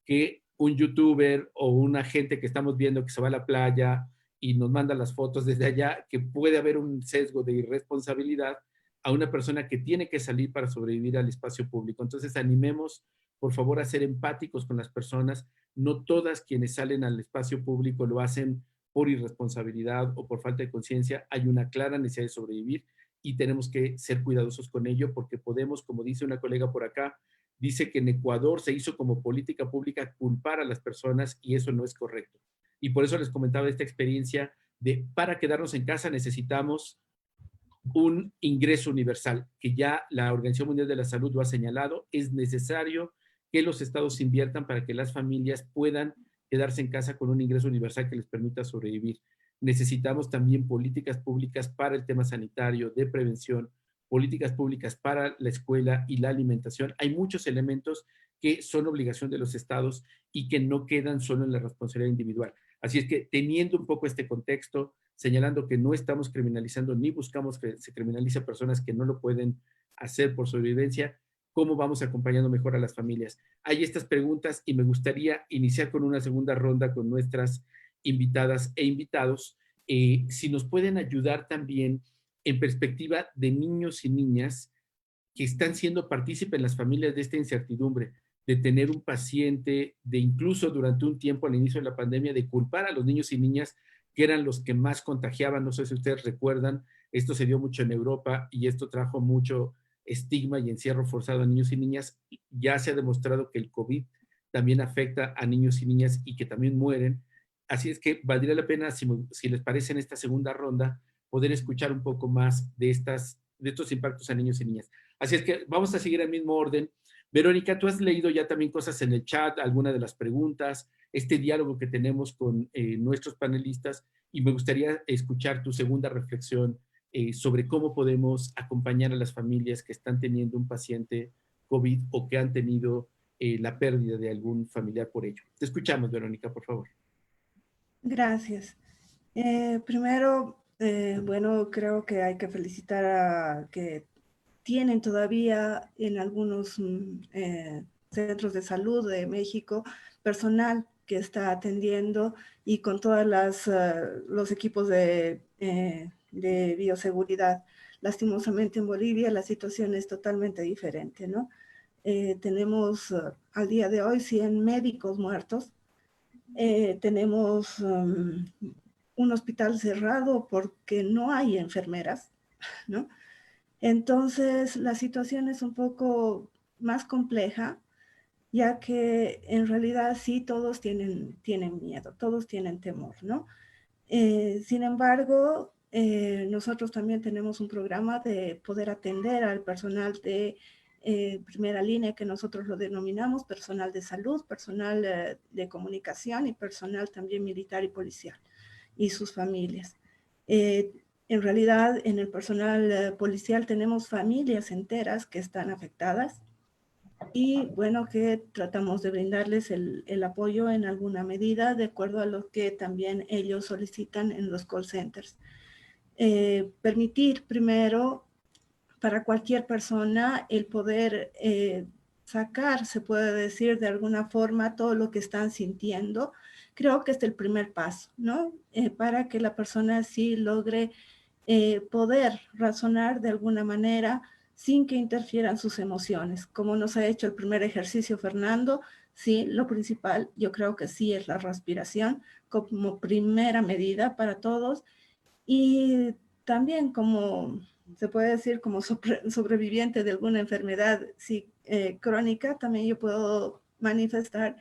que un youtuber o una gente que estamos viendo que se va a la playa y nos manda las fotos desde allá, que puede haber un sesgo de irresponsabilidad a una persona que tiene que salir para sobrevivir al espacio público. Entonces, animemos, por favor, a ser empáticos con las personas. No todas quienes salen al espacio público lo hacen por irresponsabilidad o por falta de conciencia. Hay una clara necesidad de sobrevivir y tenemos que ser cuidadosos con ello porque podemos, como dice una colega por acá, dice que en Ecuador se hizo como política pública culpar a las personas y eso no es correcto. Y por eso les comentaba esta experiencia de para quedarnos en casa necesitamos un ingreso universal, que ya la Organización Mundial de la Salud lo ha señalado. Es necesario que los estados inviertan para que las familias puedan quedarse en casa con un ingreso universal que les permita sobrevivir. Necesitamos también políticas públicas para el tema sanitario, de prevención, políticas públicas para la escuela y la alimentación. Hay muchos elementos que son obligación de los estados y que no quedan solo en la responsabilidad individual. Así es que teniendo un poco este contexto, señalando que no estamos criminalizando ni buscamos que se criminalice a personas que no lo pueden hacer por sobrevivencia, ¿cómo vamos acompañando mejor a las familias? Hay estas preguntas y me gustaría iniciar con una segunda ronda con nuestras invitadas e invitados. Si nos pueden ayudar también en perspectiva de niños y niñas que están siendo partícipes en las familias de esta incertidumbre, de tener un paciente, de incluso durante un tiempo al inicio de la pandemia, de culpar a los niños y niñas que eran los que más contagiaban. No sé si ustedes recuerdan, esto se dio mucho en Europa y esto trajo mucho estigma y encierro forzado a niños y niñas. Ya se ha demostrado que el COVID también afecta a niños y niñas y que también mueren. Así es que valdría la pena, si les parece, en esta segunda ronda, poder escuchar un poco más de estos impactos a niños y niñas. Así es que vamos a seguir el mismo orden. Verónica, tú has leído ya también cosas en el chat, algunas de las preguntas, este diálogo que tenemos con nuestros panelistas, y me gustaría escuchar tu segunda reflexión sobre cómo podemos acompañar a las familias que están teniendo un paciente COVID o que han tenido la pérdida de algún familiar por ello. Te escuchamos, Verónica, por favor. Gracias. Primero, bueno, creo que hay que felicitar a que tienen todavía en algunos centros de salud de México personal que está atendiendo y con todos los equipos de bioseguridad. Lastimosamente en Bolivia la situación es totalmente diferente, ¿no? Tenemos al día de hoy 100 médicos muertos. Tenemos un hospital cerrado porque no hay enfermeras, ¿no? Entonces, la situación es un poco más compleja, ya que en realidad sí todos tienen miedo, todos tienen temor, ¿no? Sin embargo, nosotros también tenemos un programa de poder atender al personal de primera línea, que nosotros lo denominamos personal de salud, personal de comunicación y personal también militar y policial y sus familias. En realidad, en el personal policial tenemos familias enteras que están afectadas y bueno, que tratamos de brindarles el apoyo en alguna medida de acuerdo a lo que también ellos solicitan en los call centers. Permitir primero para cualquier persona el poder sacar, se puede decir de alguna forma, todo lo que están sintiendo. Creo que es el primer paso, ¿no? Para que la persona sí logre poder razonar de alguna manera sin que interfieran sus emociones. Como nos ha hecho el primer ejercicio Fernando, sí, lo principal yo creo que sí es la respiración como primera medida para todos y también como se puede decir como sobreviviente de alguna enfermedad crónica, también yo puedo manifestar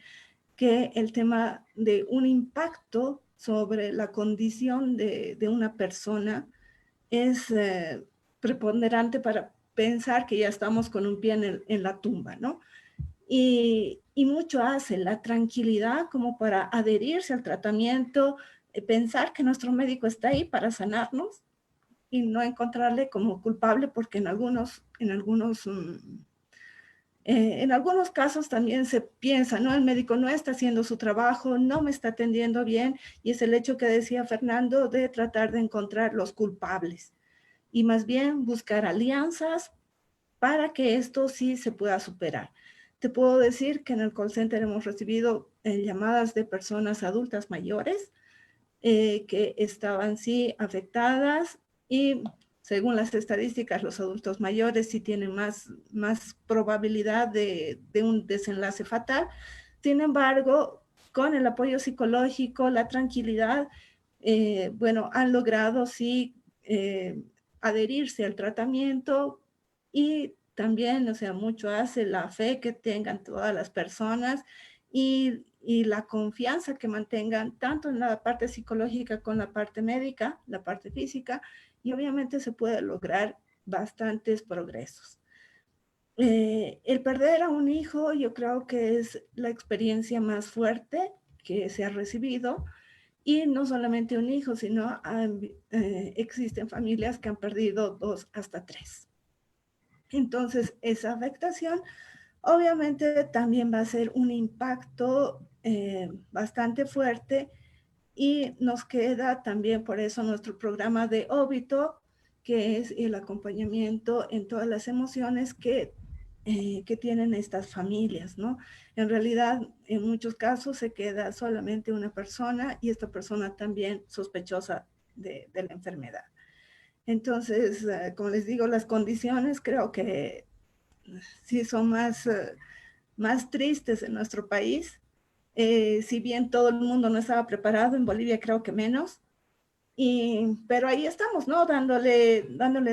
que el tema de un impacto sobre la condición de una persona es preponderante para pensar que ya estamos con un pie en la tumba, ¿no? Y mucho hace la tranquilidad como para adherirse al tratamiento, pensar que nuestro médico está ahí para sanarnos y no encontrarle como culpable, porque en algunos En algunos casos también se piensa, ¿no? El médico no está haciendo su trabajo, no me está atendiendo bien, y es el hecho que decía Fernando de tratar de encontrar los culpables y más bien buscar alianzas para que esto sí se pueda superar. Te puedo decir que en el call center hemos recibido llamadas de personas adultas mayores que estaban sí afectadas, y según las estadísticas, los adultos mayores sí tienen más probabilidad de un desenlace fatal. Sin embargo, con el apoyo psicológico, la tranquilidad, bueno, han logrado sí adherirse al tratamiento, y también, o sea, mucho hace la fe que tengan todas las personas y la confianza que mantengan tanto en la parte psicológica con la parte médica, la parte física, y obviamente se puede lograr bastantes progresos. El perder a un hijo yo creo que es la experiencia más fuerte que se ha recibido, y no solamente un hijo, sino existen familias que han perdido 2 hasta 3. Entonces, esa afectación obviamente también va a ser un impacto bastante fuerte, y nos queda también por eso nuestro programa de óbito, que es el acompañamiento en todas las emociones que tienen estas familias, ¿no? En realidad, en muchos casos se queda solamente una persona, y esta persona también sospechosa de la enfermedad. Entonces, como les digo, las condiciones creo que sí son más tristes en nuestro país. Si bien todo el mundo no estaba preparado, en Bolivia creo que menos, pero ahí estamos, ¿no? Dándole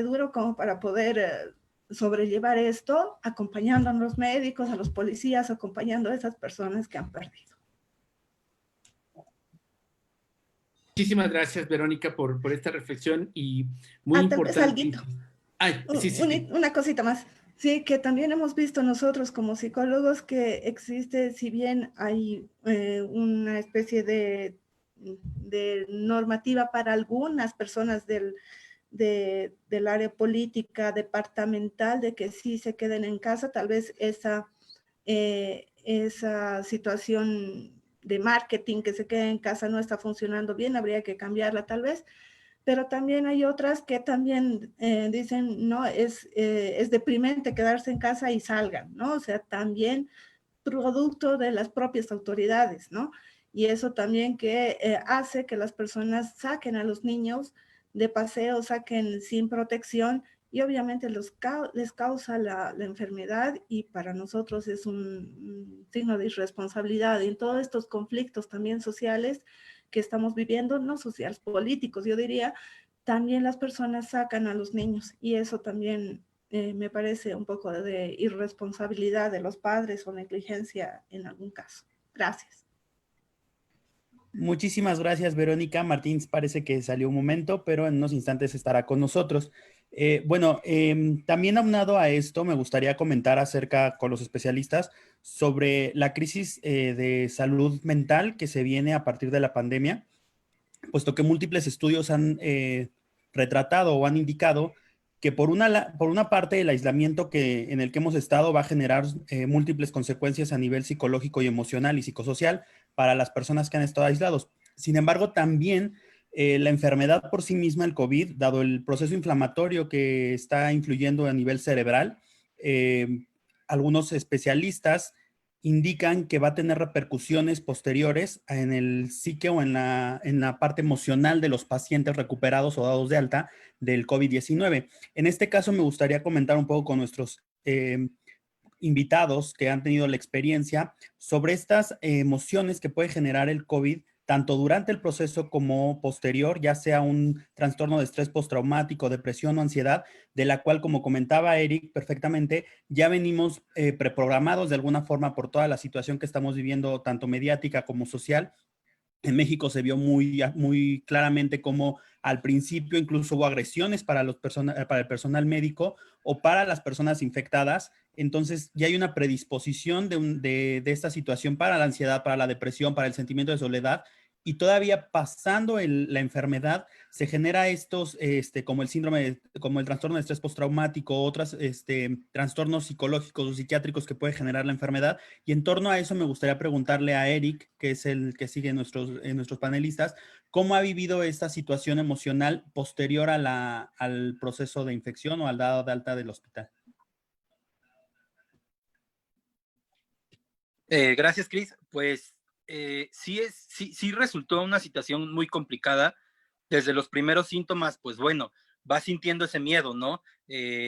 duro como para poder sobrellevar esto, acompañando a los médicos, a los policías, acompañando a esas personas que han perdido. Muchísimas gracias, Verónica, por esta reflexión, y muy Tal vez importante. alguito. Ay, sí. Una cosita más. Sí, que también hemos visto nosotros como psicólogos que existe, si bien hay una especie de normativa para algunas personas del área política, departamental, de que sí se queden en casa, tal vez esa situación de marketing, que se quede en casa, no está funcionando bien, habría que cambiarla tal vez. Pero también hay otras que también dicen, no, es deprimente quedarse en casa y salgan, ¿no? O sea, también producto de las propias autoridades, ¿no? Y eso también que hace que las personas saquen a los niños de paseo, saquen sin protección, y obviamente les causa la enfermedad, y para nosotros es un signo de irresponsabilidad. Y en todos estos conflictos también sociales que estamos viviendo, no sociales, políticos, yo diría, también las personas sacan a los niños, y eso también me parece un poco de irresponsabilidad de los padres o negligencia en algún caso. Gracias. Muchísimas gracias, Verónica. Martín parece que salió un momento, pero en unos instantes estará con nosotros. También aunado a esto, me gustaría comentar acerca con los especialistas sobre la crisis de salud mental que se viene a partir de la pandemia, puesto que múltiples estudios han retratado o han indicado que por una parte el aislamiento en el que hemos estado va a generar múltiples consecuencias a nivel psicológico y emocional y psicosocial para las personas que han estado aislados. Sin embargo, también la enfermedad por sí misma, el COVID, dado el proceso inflamatorio que está influyendo a nivel cerebral, algunos especialistas indican que va a tener repercusiones posteriores en el psique o en la parte emocional de los pacientes recuperados o dados de alta del COVID-19. En este caso me gustaría comentar un poco con nuestros invitados que han tenido la experiencia sobre estas emociones que puede generar el COVID, tanto durante el proceso como posterior, ya sea un trastorno de estrés postraumático, depresión o ansiedad, de la cual, como comentaba Eric perfectamente, ya venimos preprogramados de alguna forma por toda la situación que estamos viviendo, tanto mediática como social. En México se vio muy claramente cómo al principio incluso hubo agresiones para el personal médico o para las personas infectadas. Entonces ya hay una predisposición de esta situación para la ansiedad, para la depresión, para el sentimiento de soledad, y todavía pasando la enfermedad, se genera estos, como el síndrome, como el trastorno de estrés postraumático, otros trastornos psicológicos o psiquiátricos que puede generar la enfermedad. Y en torno a eso me gustaría preguntarle a Eric, que es el que sigue nuestros panelistas, ¿cómo ha vivido esta situación emocional posterior al proceso de infección o al dado de alta del hospital? Gracias, Cris. Pues sí resultó una situación muy complicada. Desde los primeros síntomas, pues bueno, vas sintiendo ese miedo, ¿no?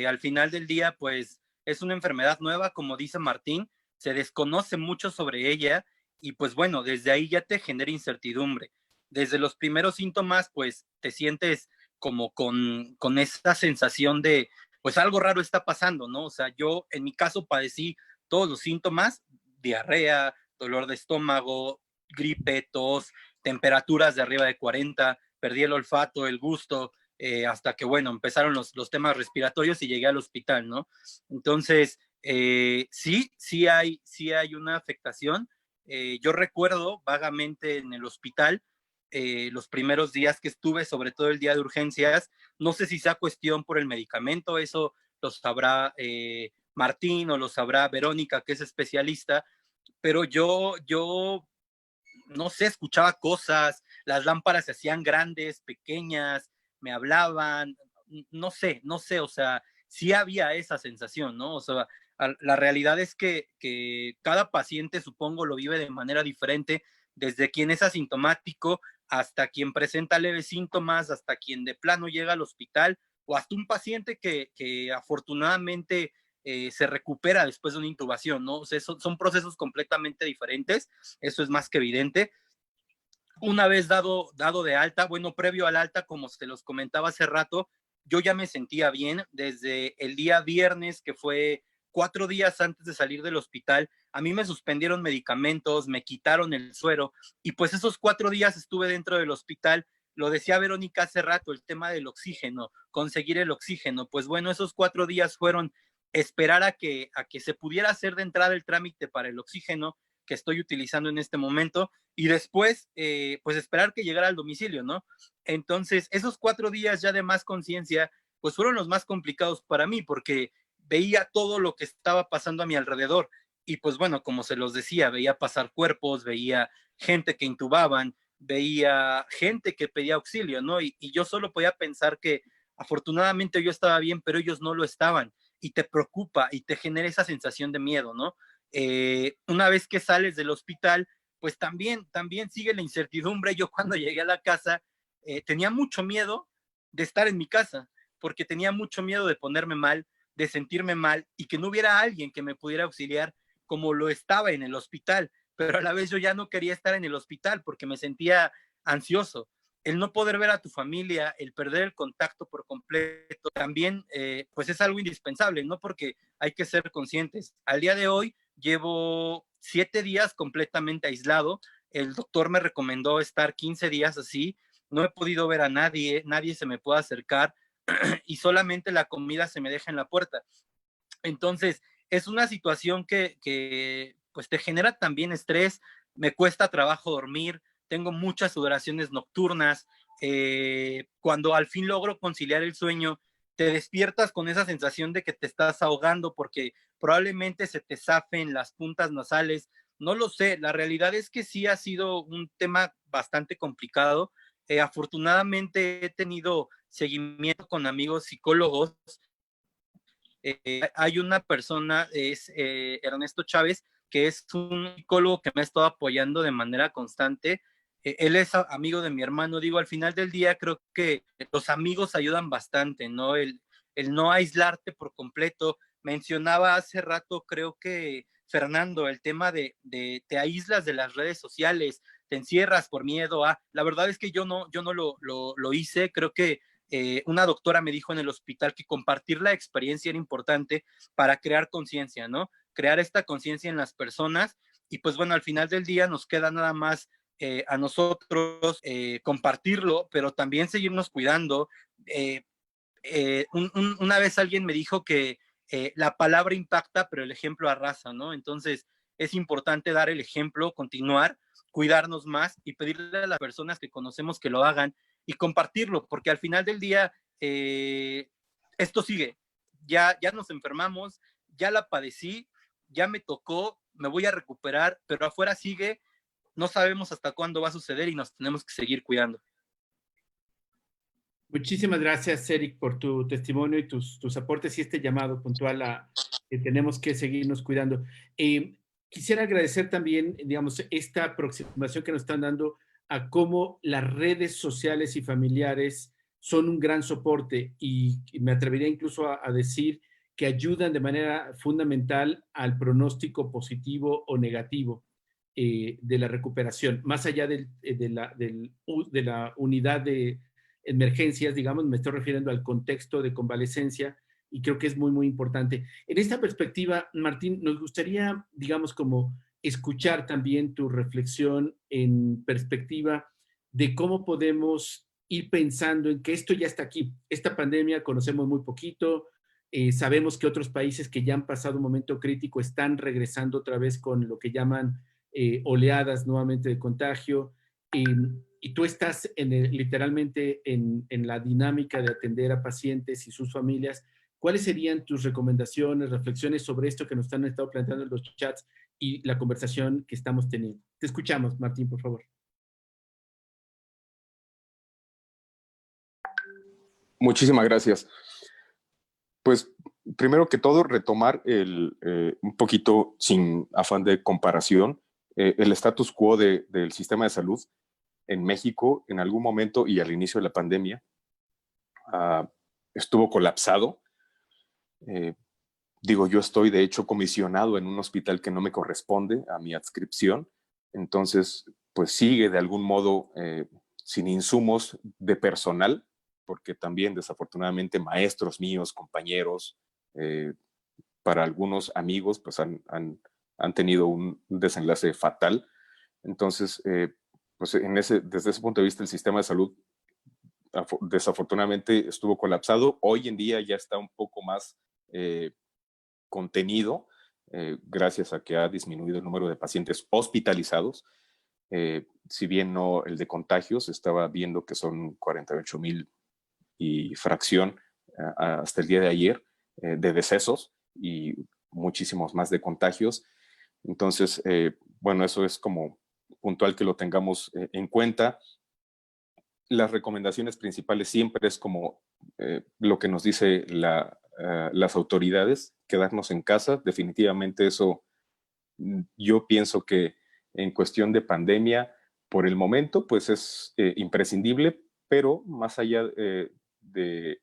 Al final del día, pues es una enfermedad nueva, como dice Martín, se desconoce mucho sobre ella y pues bueno, desde ahí ya te genera incertidumbre. Desde los primeros síntomas, pues te sientes como con esa sensación de, pues algo raro está pasando, ¿no? O sea, yo en mi caso padecí todos los síntomas, diarrea, dolor de estómago, gripe, tos, temperaturas de arriba de 40, perdí el olfato, el gusto, hasta que, bueno, empezaron los temas respiratorios y llegué al hospital, ¿no? Entonces, sí hay una afectación. Yo recuerdo vagamente en el hospital los primeros días que estuve, sobre todo el día de urgencias, no sé si sea cuestión por el medicamento, eso lo sabrá Martín o lo sabrá Verónica, que es especialista, pero yo no sé, escuchaba cosas, las lámparas se hacían grandes, pequeñas, me hablaban, no sé, o sea, sí había esa sensación, ¿no? O sea, la realidad es que cada paciente, supongo, lo vive de manera diferente, desde quien es asintomático hasta quien presenta leves síntomas, hasta quien de plano llega al hospital, o hasta un paciente que afortunadamente se recupera después de una intubación, ¿no? O sea, son procesos completamente diferentes, eso es más que evidente. Una vez dado de alta, bueno, previo al alta, como se los comentaba hace rato, yo ya me sentía bien desde el día viernes, que fue 4 días antes de salir del hospital. A mí me suspendieron medicamentos, me quitaron el suero y pues esos 4 días estuve dentro del hospital. Lo decía Verónica hace rato, el tema del oxígeno, conseguir el oxígeno. Pues bueno, esos 4 días fueron esperar a que se pudiera hacer de entrada el trámite para el oxígeno que estoy utilizando en este momento y después, pues esperar que llegara al domicilio, ¿no? Entonces, esos 4 días ya de más conciencia, pues fueron los más complicados para mí porque veía todo lo que estaba pasando a mi alrededor y pues bueno, como se los decía, veía pasar cuerpos, veía gente que intubaban, veía gente que pedía auxilio, ¿no? Y yo solo podía pensar que afortunadamente yo estaba bien, pero ellos no lo estaban y te preocupa y te genera esa sensación de miedo, ¿no? Una vez que sales del hospital, pues también sigue la incertidumbre. Yo cuando llegué a la casa tenía mucho miedo de estar en mi casa, porque tenía mucho miedo de ponerme mal, de sentirme mal y que no hubiera alguien que me pudiera auxiliar como lo estaba en el hospital, pero a la vez yo ya no quería estar en el hospital porque me sentía ansioso. El no poder ver a tu familia, el perder el contacto por completo, también pues es algo indispensable, ¿no? Porque hay que ser conscientes. Al día de hoy llevo 7 días completamente aislado. El doctor me recomendó estar 15 días así. No he podido ver a nadie, nadie se me puede acercar y solamente la comida se me deja en la puerta. Entonces, es una situación que pues te genera también estrés, me cuesta trabajo dormir, tengo muchas sudoraciones nocturnas, cuando al fin logro conciliar el sueño, te despiertas con esa sensación de que te estás ahogando porque probablemente se te zafen las puntas nasales, no lo sé, la realidad es que sí ha sido un tema bastante complicado. Afortunadamente he tenido seguimiento con amigos psicólogos. Hay una persona, es Ernesto Chávez, que es un psicólogo que me ha estado apoyando de manera constante. Él es amigo de mi hermano. Digo, al final del día creo que los amigos ayudan bastante, ¿no? El no aislarte por completo. Mencionaba hace rato, creo que Fernando, el tema de te aíslas de las redes sociales, te encierras por miedo a... La verdad es que yo no lo hice, creo que una doctora me dijo en el hospital que compartir la experiencia era importante para crear conciencia, ¿no? Crear esta conciencia en las personas y pues bueno, al final del día nos queda nada más a nosotros compartirlo, pero también seguirnos cuidando. Una vez alguien me dijo que la palabra impacta, pero el ejemplo arrasa, ¿no? Entonces, es importante dar el ejemplo, continuar, cuidarnos más y pedirle a las personas que conocemos que lo hagan y compartirlo, porque al final del día esto sigue. Ya nos enfermamos, ya la padecí, ya me tocó, me voy a recuperar, pero afuera sigue, no sabemos hasta cuándo va a suceder y nos tenemos que seguir cuidando. Muchísimas gracias, Eric, por tu testimonio y tus aportes y este llamado puntual a que tenemos que seguirnos cuidando. Quisiera agradecer también, digamos, esta aproximación que nos están dando a cómo las redes sociales y familiares son un gran soporte y me atrevería incluso a decir que ayudan de manera fundamental al pronóstico positivo o negativo de la recuperación, más allá de la unidad de emergencias, digamos, me estoy refiriendo al contexto de convalecencia y creo que es muy, muy importante. En esta perspectiva, Martín, nos gustaría, digamos, como escuchar también tu reflexión en perspectiva de cómo podemos ir pensando en que esto ya está aquí. Esta pandemia conocemos muy poquito, sabemos que otros países que ya han pasado un momento crítico están regresando otra vez con lo que llaman oleadas nuevamente de contagio. Y tú estás literalmente en la dinámica de atender a pacientes y sus familias. ¿Cuáles serían tus recomendaciones, reflexiones sobre esto que nos han estado planteando en los chats y la conversación que estamos teniendo? Te escuchamos, Martín, por favor. Muchísimas gracias. Pues primero que todo, retomar un poquito, sin afán de comparación, el status quo del sistema de salud en México en algún momento y al inicio de la pandemia estuvo colapsado. Yo estoy de hecho comisionado en un hospital que no me corresponde a mi adscripción, entonces pues sigue de algún modo sin insumos de personal, porque también desafortunadamente maestros míos, compañeros, para algunos amigos pues han tenido un desenlace fatal. Entonces, pues desde ese punto de vista el sistema de salud desafortunadamente estuvo colapsado. Hoy en día ya está un poco más contenido, gracias a que ha disminuido el número de pacientes hospitalizados. Si bien no el de contagios, estaba viendo que son 48,000 y fracción hasta el día de ayer de decesos y muchísimos más de contagios. Entonces, bueno, eso es como puntual que lo tengamos en cuenta. Las recomendaciones principales siempre es como lo que nos dice las autoridades, quedarnos en casa. Definitivamente eso, yo pienso que en cuestión de pandemia, por el momento, pues es imprescindible, pero más allá de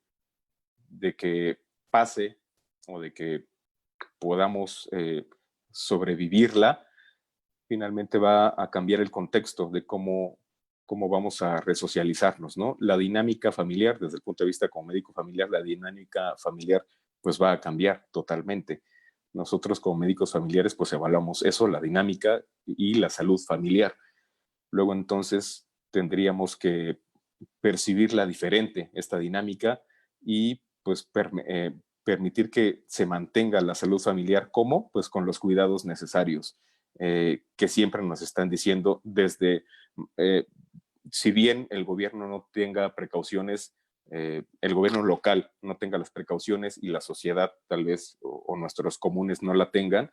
que pase o de que podamos sobrevivirla, finalmente va a cambiar el contexto de cómo vamos a resocializarnos, ¿no? La dinámica familiar, desde el punto de vista como médico familiar, la dinámica familiar pues va a cambiar totalmente. Nosotros como médicos familiares pues evaluamos eso, la dinámica y la salud familiar. Luego entonces tendríamos que percibirla diferente, esta dinámica, y pues permitir que se mantenga la salud familiar como pues con los cuidados necesarios que siempre nos están diciendo desde, si bien el gobierno no tenga precauciones, el gobierno local no tenga las precauciones y la sociedad tal vez o nuestros comunes no la tengan,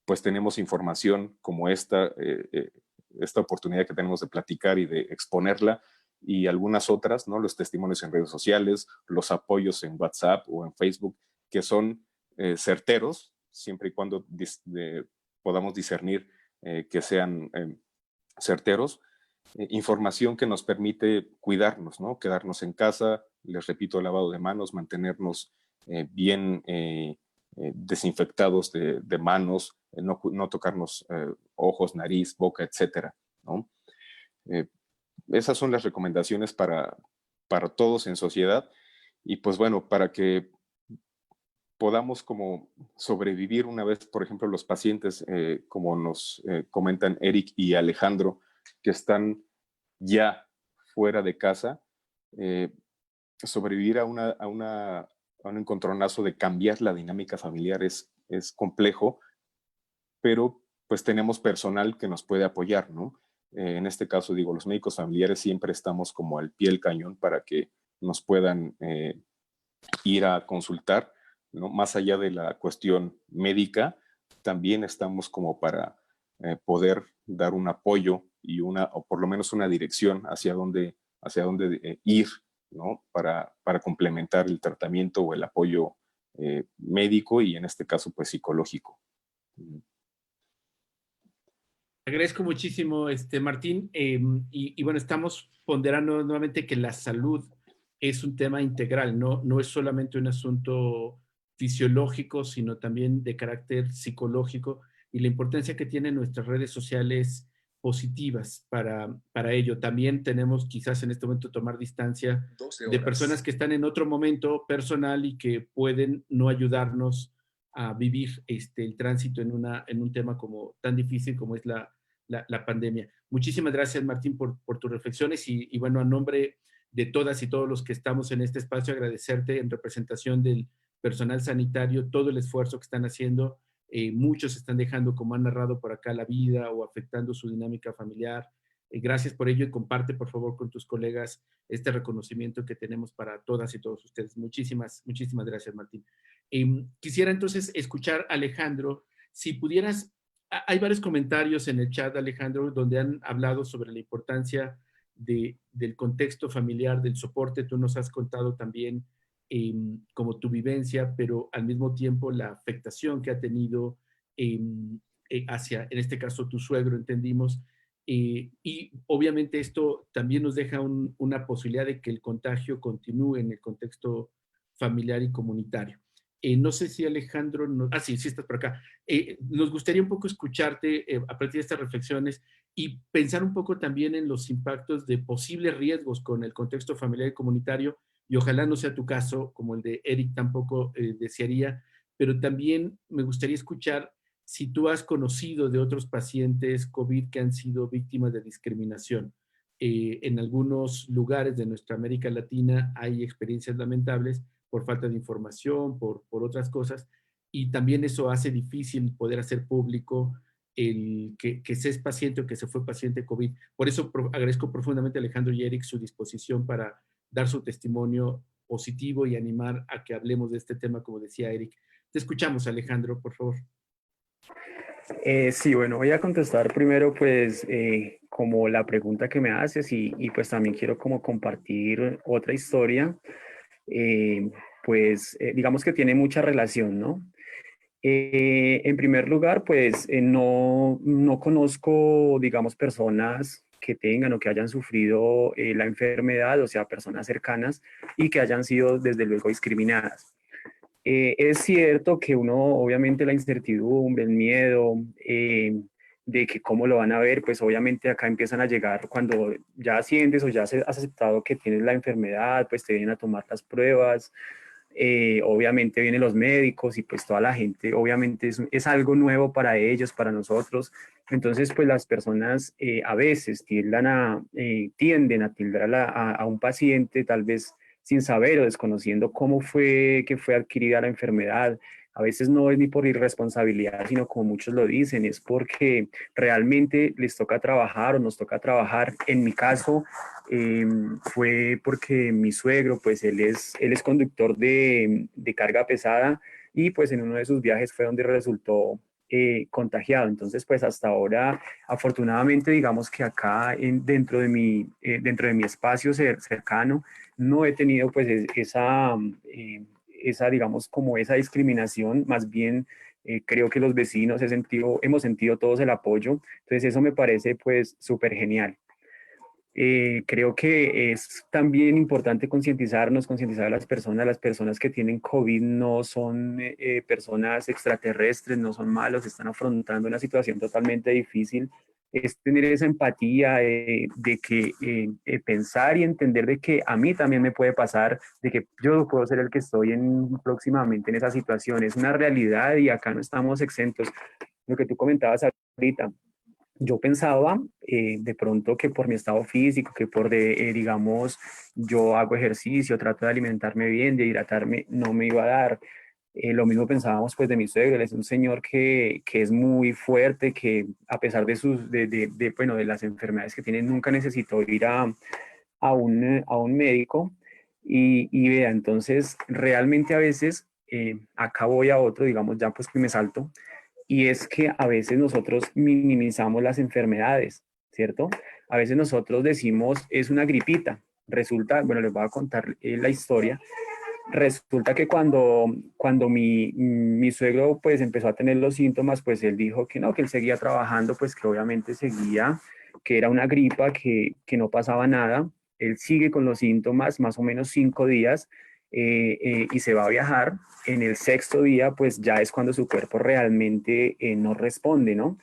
pues tenemos información como esta oportunidad que tenemos de platicar y de exponerla, y algunas otras, ¿no? Los testimonios en redes sociales, los apoyos en WhatsApp o en Facebook, que son certeros, siempre y cuando podamos discernir que sean certeros. Información que nos permite cuidarnos, ¿no? Quedarnos en casa, les repito, lavado de manos, mantenernos bien desinfectados de manos, no tocarnos ojos, nariz, boca, etcétera, ¿no? Esas son las recomendaciones para todos en sociedad, y pues bueno, para que podamos como sobrevivir una vez, por ejemplo, los pacientes, como nos comentan Eric y Alejandro, que están ya fuera de casa, sobrevivir a un encontronazo de cambiar la dinámica familiar es complejo, pero pues tenemos personal que nos puede apoyar, ¿no? En este caso, digo, los médicos familiares siempre estamos como al pie del cañón para que nos puedan ir a consultar, ¿no? Más allá de la cuestión médica, también estamos como para poder dar un apoyo y o por lo menos una dirección hacia dónde ir, ¿no? Para complementar el tratamiento o el apoyo médico y en este caso, pues psicológico. Agradezco muchísimo, Martín. Y bueno, estamos ponderando nuevamente que la salud es un tema integral, no es solamente un asunto fisiológico, sino también de carácter psicológico y la importancia que tienen nuestras redes sociales positivas para ello. También tenemos quizás en este momento tomar distancia de personas que están en otro momento personal y que pueden no ayudarnos a vivir el tránsito en un tema como tan difícil como es la pandemia. Muchísimas gracias, Martín, por tus reflexiones y bueno, a nombre de todas y todos los que estamos en este espacio, agradecerte en representación del personal sanitario todo el esfuerzo que están haciendo. Muchos están dejando, como han narrado por acá, la vida o afectando su dinámica familiar. Gracias por ello y comparte, por favor, con tus colegas este reconocimiento que tenemos para todas y todos ustedes. Muchísimas gracias, Martín. Quisiera entonces escuchar a Alejandro. Si pudieras, hay varios comentarios en el chat, Alejandro, donde han hablado sobre la importancia del contexto familiar, del soporte. Tú nos has contado también como tu vivencia, pero al mismo tiempo la afectación que ha tenido hacia, en este caso, tu suegro, entendimos. Y obviamente esto también nos deja una posibilidad de que el contagio continúe en el contexto familiar y comunitario. No sé si Alejandro, sí estás por acá. Nos gustaría un poco escucharte a partir de estas reflexiones y pensar un poco también en los impactos de posibles riesgos con el contexto familiar y comunitario, y ojalá no sea tu caso, como el de Eric tampoco desearía, pero también me gustaría escuchar si tú has conocido de otros pacientes COVID que han sido víctimas de discriminación. En algunos lugares de nuestra América Latina hay experiencias lamentables por falta de información, por otras cosas, y también eso hace difícil poder hacer público el que se es paciente o que se fue paciente COVID. Por eso agradezco profundamente a Alejandro y Eric su disposición para dar su testimonio positivo y animar a que hablemos de este tema, como decía Eric. Te escuchamos, Alejandro, por favor. Sí, bueno, voy a contestar primero pues como la pregunta que me haces y pues también quiero como compartir otra historia, digamos que tiene mucha relación, ¿no? En primer lugar, pues no conozco, digamos, personas que tengan o que hayan sufrido la enfermedad, o sea, personas cercanas y que hayan sido desde luego discriminadas. Es cierto que uno, obviamente la incertidumbre, el miedo de que cómo lo van a ver, pues obviamente acá empiezan a llegar cuando ya sientes o ya has aceptado que tienes la enfermedad, pues te vienen a tomar las pruebas. Obviamente vienen los médicos y pues toda la gente, obviamente es algo nuevo para ellos, para nosotros. Entonces pues las personas a veces tienden a tildar a un paciente tal vez sin saber o desconociendo cómo fue que fue adquirida la enfermedad. A veces no es ni por irresponsabilidad, sino como muchos lo dicen, es porque realmente les toca trabajar o nos toca trabajar. En mi caso, fue porque mi suegro, pues él es conductor de carga pesada y pues en uno de sus viajes fue donde resultó contagiado. Entonces, pues hasta ahora, afortunadamente, digamos que acá dentro de mi espacio cercano, no he tenido pues digamos, como esa discriminación, más bien creo que los vecinos hemos sentido todos el apoyo. Entonces eso me parece pues súper genial. Creo que es también importante concientizar a las personas que tienen COVID no son personas extraterrestres, no son malos, están afrontando una situación totalmente difícil. Es tener esa empatía de que pensar y entender de que a mí también me puede pasar, de que yo puedo ser el que estoy próximamente en esa situación. Es una realidad y acá no estamos exentos. Lo que tú comentabas ahorita. Yo pensaba de pronto que por mi estado físico, que digamos, yo hago ejercicio, trato de alimentarme bien, de hidratarme, no me iba a dar. Lo mismo pensábamos pues de mi suegro. Él es un señor que es muy fuerte, que a pesar de, bueno, de las enfermedades que tiene, nunca necesitó ir a un médico. Y vea, entonces realmente a veces, acá voy a otro, digamos ya pues que me salto, y es que a veces nosotros minimizamos las enfermedades, ¿cierto? A veces nosotros decimos, es una gripita. Resulta, bueno, les voy a contar la historia. Resulta que cuando mi suegro pues empezó a tener los síntomas, pues él dijo que no, que él seguía trabajando, pues que obviamente seguía, que era una gripa, que no pasaba nada. Él sigue con los síntomas más o menos 5 días, y se va a viajar. En el sexto día, pues ya es cuando su cuerpo realmente no responde, ¿no?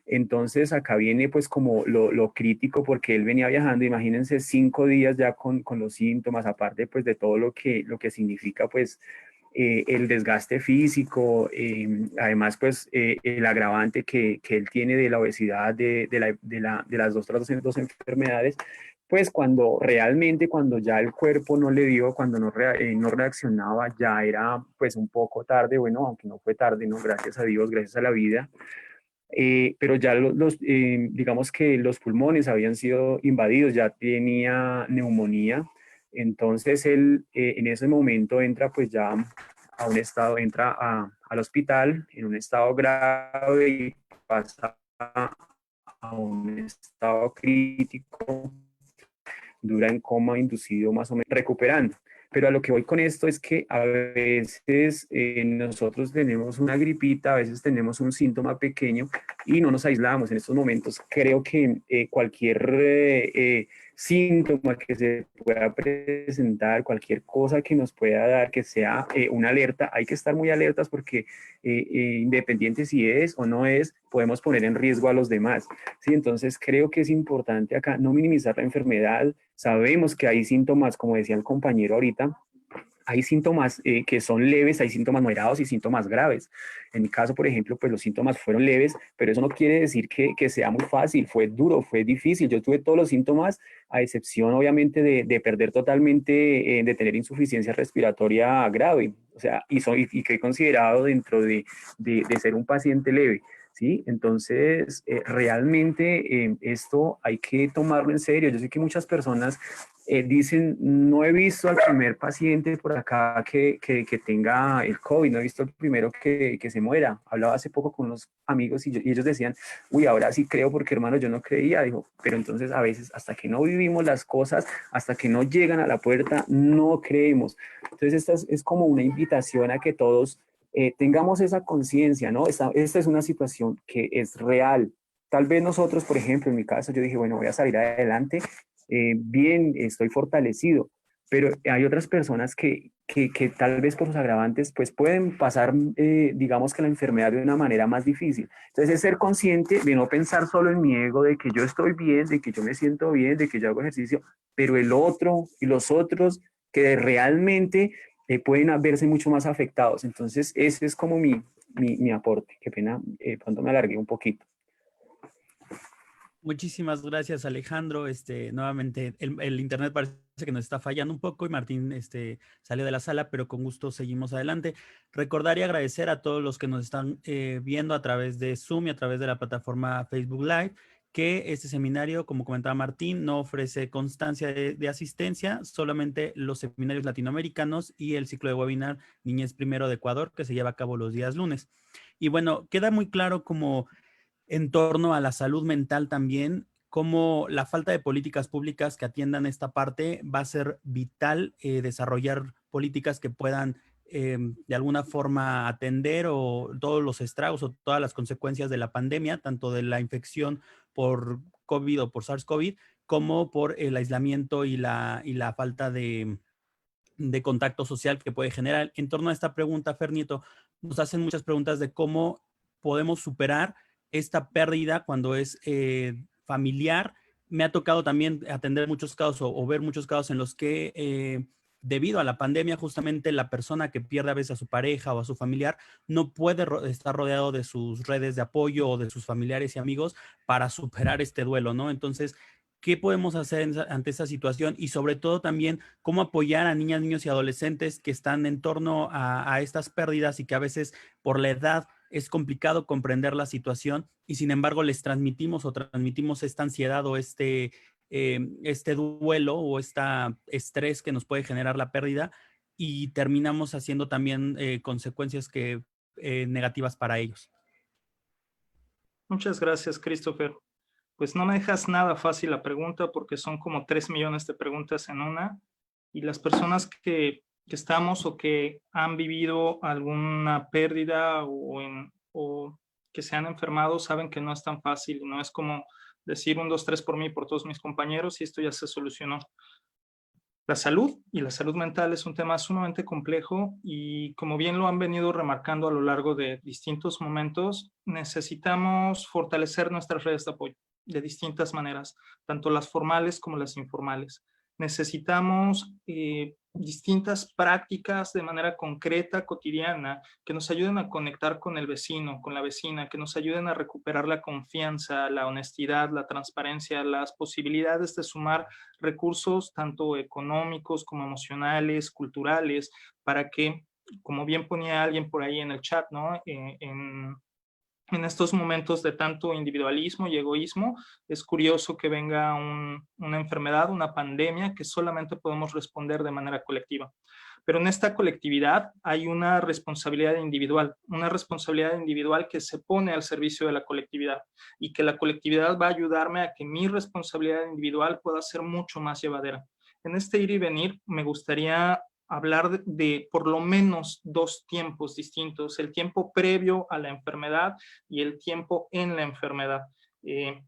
Entonces acá viene pues como lo crítico, porque él venía viajando, imagínense 5 días ya con los síntomas, aparte pues de todo lo que significa pues el desgaste físico, además pues el agravante que él tiene de la obesidad, de las dos enfermedades, pues cuando ya el cuerpo no le dio, cuando no reaccionaba, ya era pues un poco tarde, bueno, aunque no fue tarde, ¿no? Gracias a Dios, gracias a la vida. Pero ya digamos que los pulmones habían sido invadidos, ya tenía neumonía. Entonces él en ese momento entra pues ya a un estado, entra al hospital en un estado grave y pasa a un estado crítico, dura en coma inducido más o menos, recuperando. Pero a lo que voy con esto es que a veces nosotros tenemos una gripita, a veces tenemos un síntoma pequeño y no nos aislamos. En estos momentos creo que cualquier síntoma que se pueda presentar, cualquier cosa que nos pueda dar, que sea una alerta, hay que estar muy alertas porque independiente si es o no es, podemos poner en riesgo a los demás. ¿Sí? Entonces creo que es importante acá no minimizar la enfermedad. Sabemos que hay síntomas, como decía el compañero ahorita, hay síntomas que son leves, hay síntomas moderados y síntomas graves. En mi caso, por ejemplo, pues los síntomas fueron leves, pero eso no quiere decir que sea muy fácil, fue duro, fue difícil. Yo tuve todos los síntomas, a excepción obviamente de perder totalmente, de tener insuficiencia respiratoria grave, o sea, y que he considerado dentro de ser un paciente leve. ¿Sí? Entonces, realmente esto hay que tomarlo en serio. Yo sé que muchas personas dicen, no he visto al primer paciente por acá que tenga el COVID, no he visto al primero que se muera. Hablaba hace poco con unos amigos y ellos decían, uy, ahora sí creo porque hermano, yo no creía. Digo, pero entonces a veces hasta que no vivimos las cosas, hasta que no llegan a la puerta, no creemos. Entonces esta es como una invitación a que todos tengamos esa conciencia, ¿no? Esta es una situación que es real. Tal vez nosotros, por ejemplo, en mi caso, yo dije, bueno, voy a salir adelante, bien, estoy fortalecido, pero hay otras personas que tal vez por sus agravantes, pues pueden pasar, digamos que la enfermedad de una manera más difícil. Entonces, es ser consciente de no pensar solo en mi ego, de que yo estoy bien, de que yo me siento bien, de que yo hago ejercicio, pero el otro y los otros que realmente pueden verse mucho más afectados. Entonces, ese es como mi aporte. Qué pena, pronto me alargué un poquito. Muchísimas gracias, Alejandro. Nuevamente, el internet parece que nos está fallando un poco y Martín salió de la sala, pero con gusto seguimos adelante. Recordar y agradecer a todos los que nos están viendo a través de Zoom y a través de la plataforma Facebook Live, que este seminario, como comentaba Martín, no ofrece constancia de asistencia, solamente los seminarios latinoamericanos y el ciclo de webinar Niñez Primero de Ecuador, que se lleva a cabo los días lunes. Y bueno, queda muy claro como en torno a la salud mental también, cómo la falta de políticas públicas que atiendan esta parte va a ser vital desarrollar políticas que puedan de alguna forma atender o todos los estragos o todas las consecuencias de la pandemia, tanto de la infección por COVID o por SARS-CoV, como por el aislamiento y la falta de contacto social que puede generar. En torno a esta pregunta, Fer Nieto, nos hacen muchas preguntas de cómo podemos superar esta pérdida cuando es familiar. Me ha tocado también atender muchos casos o ver muchos casos en los que debido a la pandemia, justamente la persona que pierde a veces a su pareja o a su familiar no puede estar rodeado de sus redes de apoyo o de sus familiares y amigos para superar este duelo, ¿no? Entonces, ¿qué podemos hacer ante esa situación? Y sobre todo también, ¿cómo apoyar a niñas, niños y adolescentes que están en torno a estas pérdidas y que a veces por la edad es complicado comprender la situación y sin embargo les transmitimos esta ansiedad o este duelo o este estrés que nos puede generar la pérdida y terminamos haciendo también consecuencias negativas para ellos? Muchas gracias, Christopher. Pues no me dejas nada fácil la pregunta porque son como 3 millones de preguntas en una y las personas que estamos o que han vivido alguna pérdida o que se han enfermado saben que no es tan fácil, no es como decir 1, 2, 3 por mí, por todos mis compañeros y esto ya se solucionó. La salud y la salud mental es un tema sumamente complejo y como bien lo han venido remarcando a lo largo de distintos momentos, necesitamos fortalecer nuestras redes de apoyo de distintas maneras, tanto las formales como las informales. Necesitamos distintas prácticas de manera concreta, cotidiana, que nos ayuden a conectar con el vecino, con la vecina, que nos ayuden a recuperar la confianza, la honestidad, la transparencia, las posibilidades de sumar recursos tanto económicos como emocionales, culturales, para que, como bien ponía alguien por ahí en el chat, ¿no? En estos momentos de tanto individualismo y egoísmo, es curioso que venga una enfermedad, una pandemia, que solamente podemos responder de manera colectiva. Pero en esta colectividad hay una responsabilidad individual que se pone al servicio de la colectividad y que la colectividad va a ayudarme a que mi responsabilidad individual pueda ser mucho más llevadera. En este ir y venir me gustaría hablar de por lo menos 2 tiempos distintos, el tiempo previo a la enfermedad y el tiempo en la enfermedad,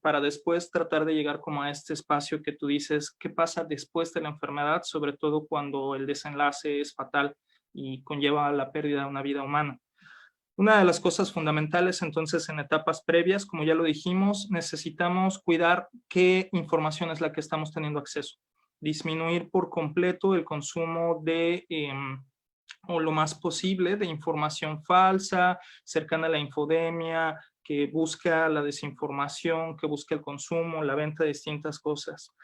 para después tratar de llegar como a este espacio que tú dices, ¿qué pasa después de la enfermedad? Sobre todo cuando el desenlace es fatal y conlleva la pérdida de una vida humana. Una de las cosas fundamentales entonces en etapas previas, como ya lo dijimos, necesitamos cuidar qué información es la que estamos teniendo acceso. Disminuir por completo el consumo o lo más posible de información falsa, cercana a la infodemia, que busca la desinformación, que busca el consumo, la venta de distintas cosas.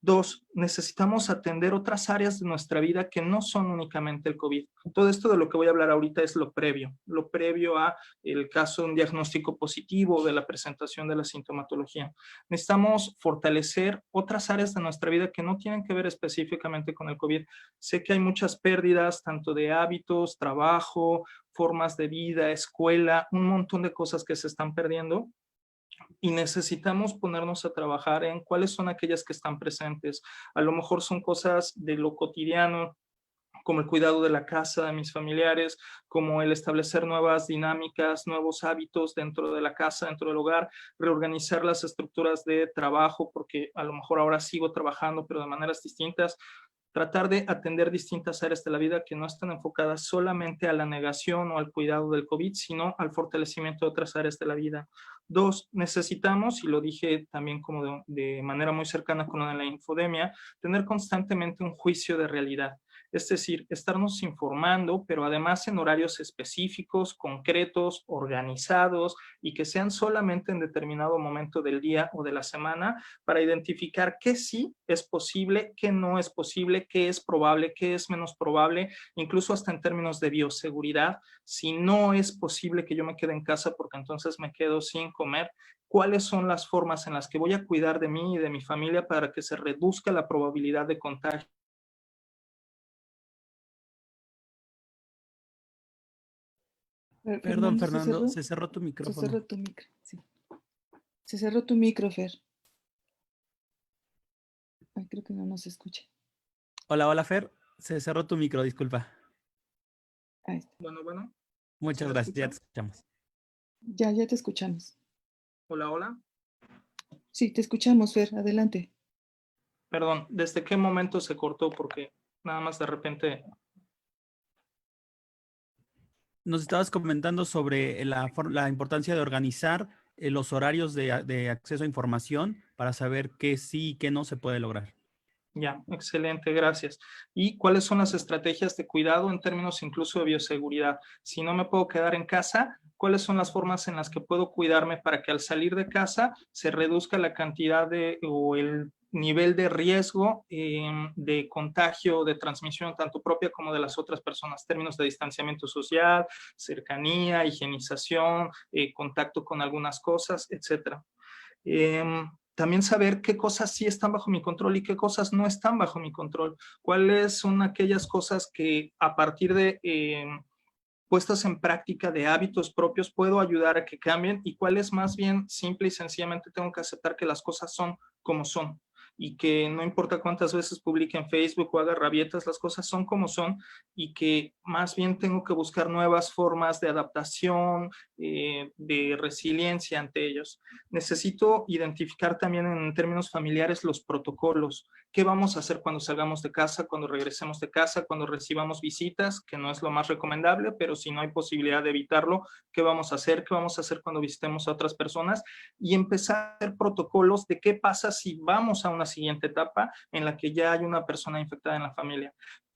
2, necesitamos atender otras áreas de nuestra vida que no son únicamente el COVID. Todo esto de lo que voy a hablar ahorita es lo previo a el caso de un diagnóstico positivo, de la presentación de la sintomatología. Necesitamos fortalecer otras áreas de nuestra vida que no tienen que ver específicamente con el COVID. Sé que hay muchas pérdidas, tanto de hábitos, trabajo, formas de vida, escuela, un montón de cosas que se están perdiendo. Y necesitamos ponernos a trabajar en cuáles son aquellas que están presentes. A lo mejor son cosas de lo cotidiano, como el cuidado de la casa, de mis familiares, como el establecer nuevas dinámicas, nuevos hábitos dentro de la casa, dentro del hogar, reorganizar las estructuras de trabajo, porque a lo mejor ahora sigo trabajando, pero de maneras distintas. Tratar de atender distintas áreas de la vida que no están enfocadas solamente a la negación o al cuidado del COVID, sino al fortalecimiento de otras áreas de la vida. 2, necesitamos, y lo dije también como de manera muy cercana con la infodemia, tener constantemente un juicio de realidad. Es decir, estarnos informando, pero además en horarios específicos, concretos, organizados y que sean solamente en determinado momento del día o de la semana para identificar qué sí es posible, qué no es posible, qué es probable, qué es menos probable, incluso hasta en términos de bioseguridad. Si no es posible que yo me quede en casa porque entonces me quedo sin comer, ¿cuáles son las formas en las que voy a cuidar de mí y de mi familia para que se reduzca la probabilidad de contagio? Perdón, Fernando, se cerró tu micrófono. Se cerró tu micro, sí. Se cerró tu micro, Fer. Ay, creo que no nos escucha. Hola, Fer. Se cerró tu micro, disculpa. Ahí está. Bueno. Muchas gracias, ya te escuchamos. Ya te escuchamos. Hola. Sí, te escuchamos, Fer, adelante. Perdón, ¿desde qué momento se cortó? Porque nada más de repente... Nos estabas comentando sobre la importancia de organizar los horarios de acceso a información para saber qué sí y qué no se puede lograr. Ya, excelente, gracias. ¿Y cuáles son las estrategias de cuidado en términos incluso de bioseguridad? Si no me puedo quedar en casa, ¿cuáles son las formas en las que puedo cuidarme para que al salir de casa se reduzca la cantidad o el nivel de riesgo de contagio, de transmisión tanto propia como de las otras personas, términos de distanciamiento social, cercanía, higienización, contacto con algunas cosas, etc. También saber qué cosas sí están bajo mi control y qué cosas no están bajo mi control. Cuáles son aquellas cosas que a partir de puestas en práctica de hábitos propios puedo ayudar a que cambien y cuáles más bien simple y sencillamente tengo que aceptar que las cosas son como son y que no importa cuántas veces publique en Facebook o haga rabietas, las cosas son como son y que más bien tengo que buscar nuevas formas de adaptación, de resiliencia ante ellos. Necesito identificar también en términos familiares los protocolos. ¿Qué vamos a hacer cuando salgamos de casa, cuando regresemos de casa, cuando recibamos visitas, que no es lo más recomendable, pero si no hay posibilidad de evitarlo, ¿qué vamos a hacer? ¿Qué vamos a hacer cuando visitemos a otras personas? Y empezar a hacer protocolos de qué pasa si vamos a una siguiente etapa en la que ya hay una persona infectada en la familia.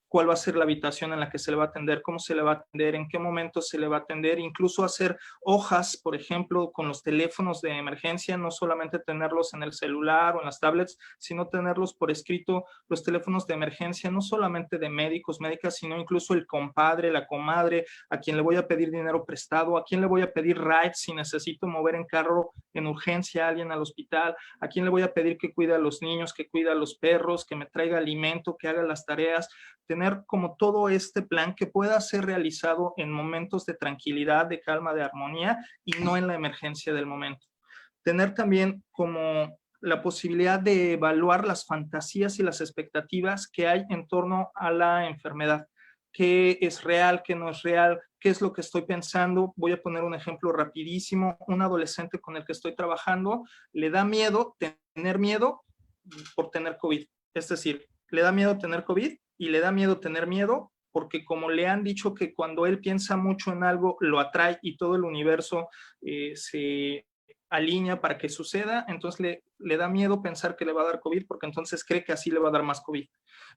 ¿Cuál va a ser la habitación en la que se le va a atender? ¿Cómo se le va a atender? ¿En qué momento se le va a atender? Incluso hacer hojas, por ejemplo, con los teléfonos de emergencia, no solamente tenerlos en el celular o en las tablets, sino tenerlos por escrito, los teléfonos de emergencia, no solamente de médicos, médicas, sino incluso el compadre, la comadre, a quien le voy a pedir dinero prestado, a quien le voy a pedir ride si necesito mover en carro en urgencia a alguien al hospital, a quien le voy a pedir que cuide a los niños, que cuide a los perros, que me traiga alimento, que haga las tareas, tener como todo este plan que pueda ser realizado en momentos de tranquilidad, de calma, de armonía y no en la emergencia del momento. Tener también como la posibilidad de evaluar las fantasías y las expectativas que hay en torno a la enfermedad. ¿Qué es real? ¿Qué no es real? ¿Qué es lo que estoy pensando? Voy a poner un ejemplo rapidísimo. Un adolescente con el que estoy trabajando le da miedo tener miedo por tener COVID. Es decir, le da miedo tener COVID y le da miedo tener miedo porque como le han dicho que cuando él piensa mucho en algo lo atrae y todo el universo se alinea para que suceda, entonces le da miedo pensar que le va a dar COVID porque entonces cree que así le va a dar más COVID.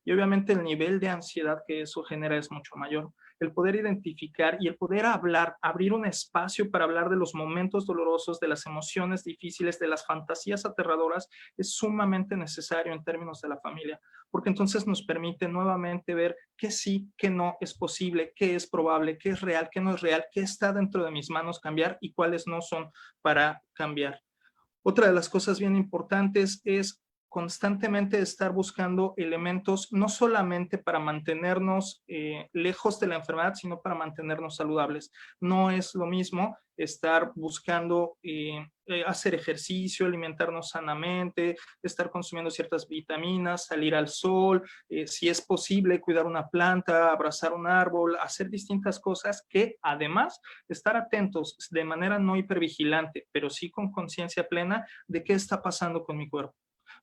Y obviamente el nivel de ansiedad que eso genera es mucho mayor. El poder identificar y el poder hablar, abrir un espacio para hablar de los momentos dolorosos, de las emociones difíciles, de las fantasías aterradoras, es sumamente necesario en términos de la familia, porque entonces nos permite nuevamente ver qué sí, qué no es posible, qué es probable, qué es real, qué no es real, qué está dentro de mis manos cambiar y cuáles no son para cambiar. Otra de las cosas bien importantes es constantemente estar buscando elementos no solamente para mantenernos lejos de la enfermedad, sino para mantenernos saludables. No es lo mismo estar buscando hacer ejercicio, alimentarnos sanamente, estar consumiendo ciertas vitaminas, salir al sol, si es posible, cuidar una planta, abrazar un árbol, hacer distintas cosas que además estar atentos de manera no hipervigilante, pero sí con conciencia plena de qué está pasando con mi cuerpo.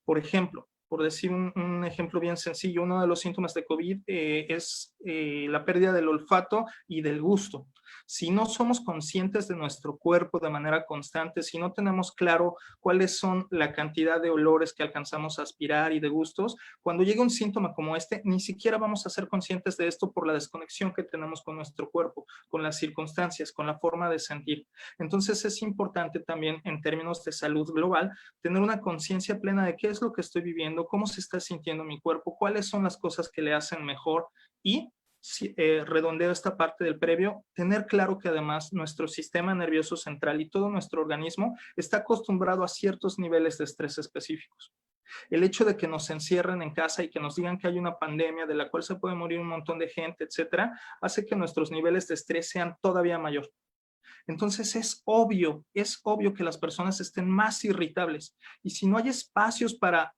Por ejemplo, por decir un ejemplo bien sencillo, uno de los síntomas de COVID es la pérdida del olfato y del gusto. Si no somos conscientes de nuestro cuerpo de manera constante, si no tenemos claro cuáles son la cantidad de olores que alcanzamos a aspirar y de gustos, cuando llega un síntoma como este, ni siquiera vamos a ser conscientes de esto por la desconexión que tenemos con nuestro cuerpo, con las circunstancias, con la forma de sentir. Entonces es importante también en términos de salud global tener una conciencia plena de qué es lo que estoy viviendo, cómo se está sintiendo mi cuerpo, cuáles son las cosas que le hacen mejor y redondeo esta parte del previo, tener claro que además nuestro sistema nervioso central y todo nuestro organismo está acostumbrado a ciertos niveles de estrés específicos. El hecho de que nos encierren en casa y que nos digan que hay una pandemia de la cual se puede morir un montón de gente, etcétera, hace que nuestros niveles de estrés sean todavía mayor. Entonces es obvio que las personas estén más irritables y si no hay espacios para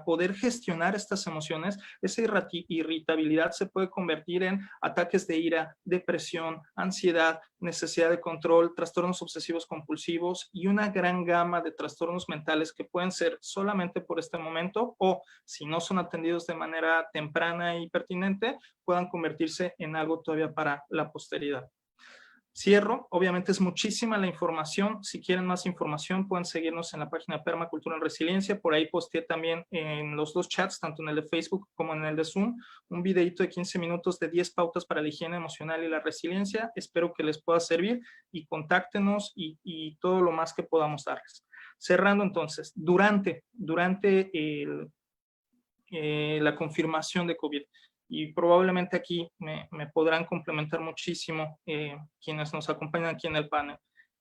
poder gestionar estas emociones, esa irritabilidad se puede convertir en ataques de ira, depresión, ansiedad, necesidad de control, trastornos obsesivos compulsivos y una gran gama de trastornos mentales que pueden ser solamente por este momento o, si no son atendidos de manera temprana y pertinente, puedan convertirse en algo todavía para la posteridad. Cierro, obviamente es muchísima la información, si quieren más información pueden seguirnos en la página Permacultura en Resiliencia, por ahí posteé también en los dos chats, tanto en el de Facebook como en el de Zoom, un videito de 15 minutos de 10 pautas para la higiene emocional y la resiliencia, espero que les pueda servir y contáctenos y todo lo más que podamos darles. Cerrando entonces, durante la confirmación de COVID, y probablemente aquí me podrán complementar muchísimo quienes nos acompañan aquí en el panel.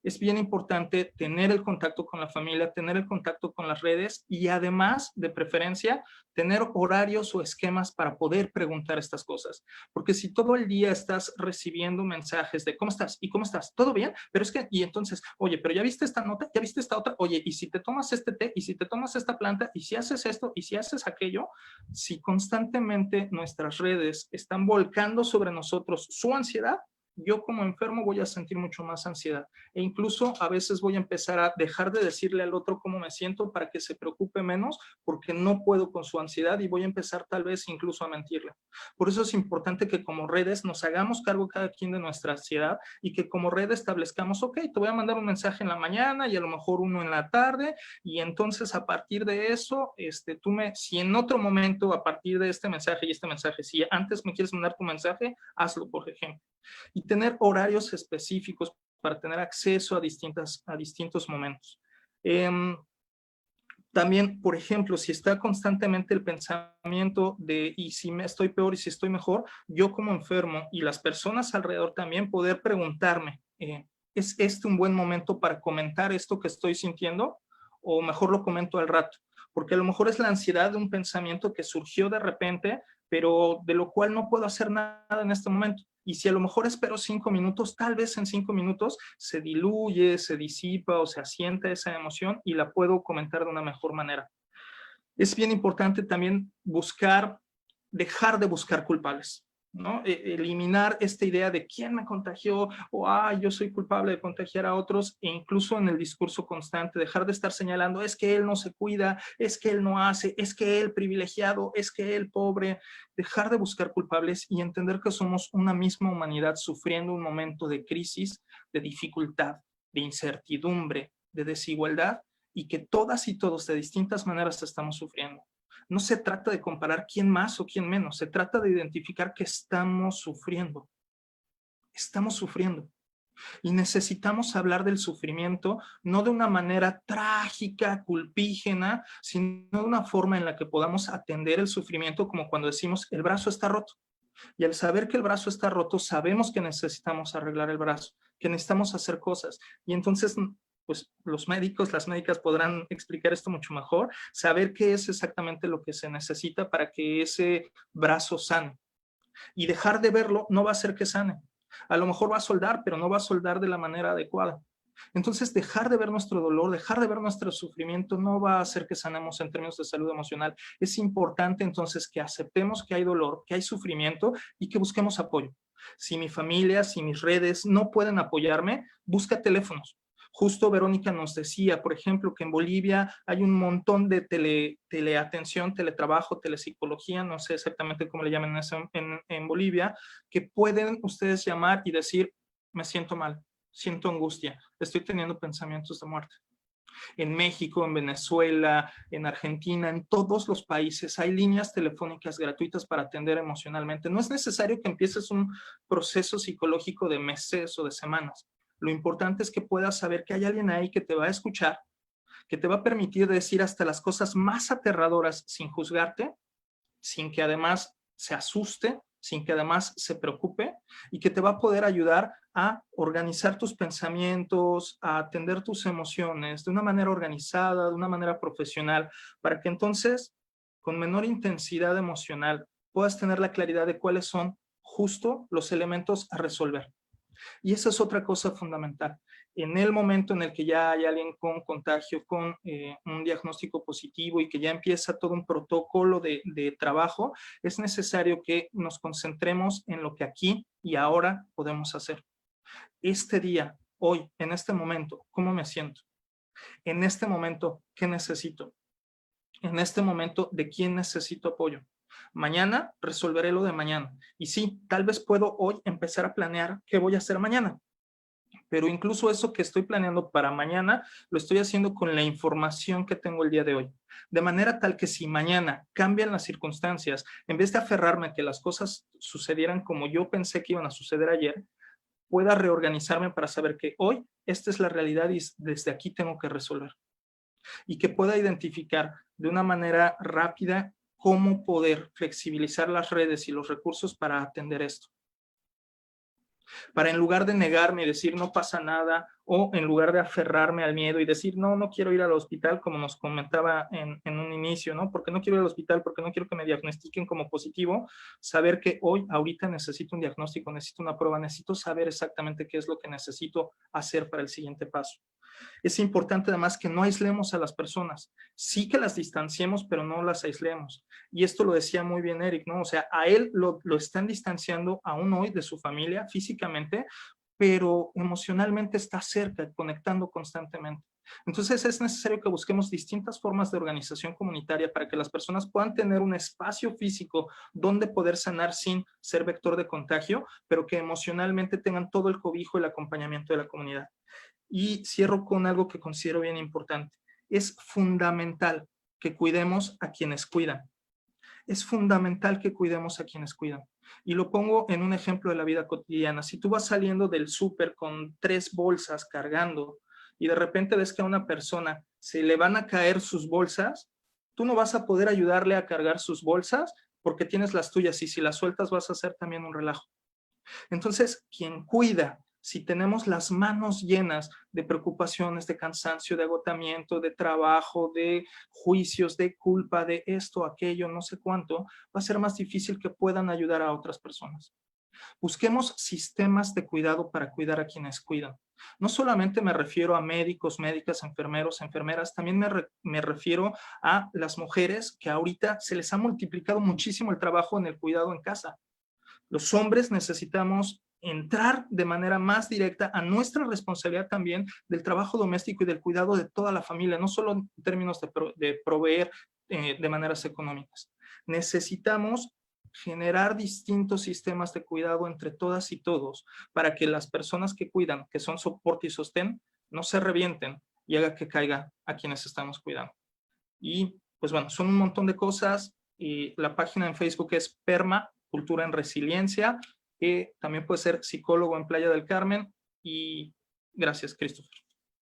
Es bien importante tener el contacto con la familia, tener el contacto con las redes y además, de preferencia, tener horarios o esquemas para poder preguntar estas cosas. Porque si todo el día estás recibiendo mensajes de ¿cómo estás? ¿Y cómo estás? ¿Todo bien? Pero es que, y entonces, oye, pero ya viste esta nota, ya viste esta otra, oye, y si te tomas este té, y si te tomas esta planta, y si haces esto, y si haces aquello, si constantemente nuestras redes están volcando sobre nosotros su ansiedad, yo como enfermo voy a sentir mucho más ansiedad e incluso a veces voy a empezar a dejar de decirle al otro cómo me siento para que se preocupe menos porque no puedo con su ansiedad y voy a empezar tal vez incluso a mentirle. Por eso es importante que como redes nos hagamos cargo cada quien de nuestra ansiedad y que como red establezcamos, ok, te voy a mandar un mensaje en la mañana y a lo mejor uno en la tarde y entonces a partir de eso, si en otro momento a partir de este mensaje y este mensaje, si antes me quieres mandar tu mensaje, hazlo, por ejemplo. Y tener horarios específicos para tener acceso a distintos momentos. También, por ejemplo, si está constantemente el pensamiento de y si me estoy peor y si estoy mejor, yo como enfermo y las personas alrededor también poder preguntarme, ¿es este un buen momento para comentar esto que estoy sintiendo? O mejor lo comento al rato, porque a lo mejor es la ansiedad de un pensamiento que surgió de repente, pero de lo cual no puedo hacer nada en este momento. Y si a lo mejor espero 5 minutos, tal vez en 5 minutos se diluye, se disipa o se asienta esa emoción y la puedo comentar de una mejor manera. Es bien importante también dejar de buscar culpables, ¿no? Eliminar esta idea de quién me contagió o yo soy culpable de contagiar a otros e incluso en el discurso constante, dejar de estar señalando es que él no se cuida, es que él no hace, es que él privilegiado, es que él pobre, dejar de buscar culpables y entender que somos una misma humanidad sufriendo un momento de crisis, de dificultad, de incertidumbre, de desigualdad y que todas y todos de distintas maneras estamos sufriendo. No se trata de comparar quién más o quién menos, se trata de identificar que estamos sufriendo. Estamos sufriendo. Y necesitamos hablar del sufrimiento no de una manera trágica, culpígena, sino de una forma en la que podamos atender el sufrimiento como cuando decimos el brazo está roto. Y al saber que el brazo está roto, sabemos que necesitamos arreglar el brazo, que necesitamos hacer cosas. Y entonces pues los médicos, las médicas podrán explicar esto mucho mejor, saber qué es exactamente lo que se necesita para que ese brazo sane. Y dejar de verlo no va a hacer que sane. A lo mejor va a soldar, pero no va a soldar de la manera adecuada. Entonces, dejar de ver nuestro dolor, dejar de ver nuestro sufrimiento no va a hacer que sanemos en términos de salud emocional. Es importante entonces que aceptemos que hay dolor, que hay sufrimiento y que busquemos apoyo. Si mi familia, si mis redes no pueden apoyarme, busca teléfonos. Justo Verónica nos decía, por ejemplo, que en Bolivia hay un montón de teleatención, teletrabajo, telepsicología, no sé exactamente cómo le llaman en Bolivia, que pueden ustedes llamar y decir, me siento mal, siento angustia, estoy teniendo pensamientos de muerte. En México, en Venezuela, en Argentina, en todos los países hay líneas telefónicas gratuitas para atender emocionalmente. No es necesario que empieces un proceso psicológico de meses o de semanas. Lo importante es que puedas saber que hay alguien ahí que te va a escuchar, que te va a permitir decir hasta las cosas más aterradoras sin juzgarte, sin que además se asuste, sin que además se preocupe y que te va a poder ayudar a organizar tus pensamientos, a atender tus emociones de una manera organizada, de una manera profesional, para que entonces con menor intensidad emocional puedas tener la claridad de cuáles son justo los elementos a resolver. Y esa es otra cosa fundamental. En el momento en el que ya hay alguien con contagio, con un diagnóstico positivo y que ya empieza todo un protocolo de trabajo, es necesario que nos concentremos en lo que aquí y ahora podemos hacer. Este día, hoy, en este momento, ¿cómo me siento? En este momento, ¿qué necesito? En este momento, ¿de quién necesito apoyo? Mañana resolveré lo de mañana. Y sí, tal vez puedo hoy empezar a planear qué voy a hacer mañana. Pero incluso eso que estoy planeando para mañana, lo estoy haciendo con la información que tengo el día de hoy. De manera tal que si mañana cambian las circunstancias, en vez de aferrarme a que las cosas sucedieran como yo pensé que iban a suceder ayer, pueda reorganizarme para saber que hoy esta es la realidad y desde aquí tengo que resolver. y que pueda identificar de una manera rápida cómo poder flexibilizar las redes y los recursos para atender esto. Para en lugar de negarme y decir no pasa nada, o en lugar de aferrarme al miedo y decir no quiero ir al hospital, como nos comentaba en un inicio, ¿no? Porque no quiero ir al hospital, porque no quiero que me diagnostiquen como positivo, saber que ahorita necesito un diagnóstico, necesito una prueba, necesito saber exactamente qué es lo que necesito hacer para el siguiente paso. Es importante además que no aislemos a las personas, sí que las distanciemos, pero no las aislemos. Y esto lo decía muy bien Eric, ¿no? O sea, a él lo están distanciando aún hoy de su familia físicamente, pero emocionalmente está cerca, conectando constantemente. Entonces es necesario que busquemos distintas formas de organización comunitaria para que las personas puedan tener un espacio físico donde poder sanar sin ser vector de contagio, pero que emocionalmente tengan todo el cobijo y el acompañamiento de la comunidad. Y cierro con algo que considero bien importante. Es fundamental que cuidemos a quienes cuidan. Es fundamental que cuidemos a quienes cuidan. Y lo pongo en un ejemplo de la vida cotidiana. Si tú vas saliendo del súper con 3 bolsas cargando y de repente ves que a una persona se le van a caer sus bolsas, tú no vas a poder ayudarle a cargar sus bolsas porque tienes las tuyas y si las sueltas vas a hacer también un relajo. Entonces, quien cuida, si tenemos las manos llenas de preocupaciones, de cansancio, de agotamiento, de trabajo, de juicios, de culpa, de esto, aquello, no sé cuánto, va a ser más difícil que puedan ayudar a otras personas. Busquemos sistemas de cuidado para cuidar a quienes cuidan. No solamente me refiero a médicos, médicas, enfermeros, enfermeras, también me refiero a las mujeres que ahorita se les ha multiplicado muchísimo el trabajo en el cuidado en casa. Los hombres necesitamos entrar de manera más directa a nuestra responsabilidad también del trabajo doméstico y del cuidado de toda la familia, no solo en términos de proveer de maneras económicas. Necesitamos generar distintos sistemas de cuidado entre todas y todos para que las personas que cuidan, que son soporte y sostén, no se revienten y haga que caiga a quienes estamos cuidando. Y pues bueno, son un montón de cosas y la página en Facebook es Perma Cultura en Resiliencia, que también puede ser psicólogo en Playa del Carmen. Y gracias, Christopher.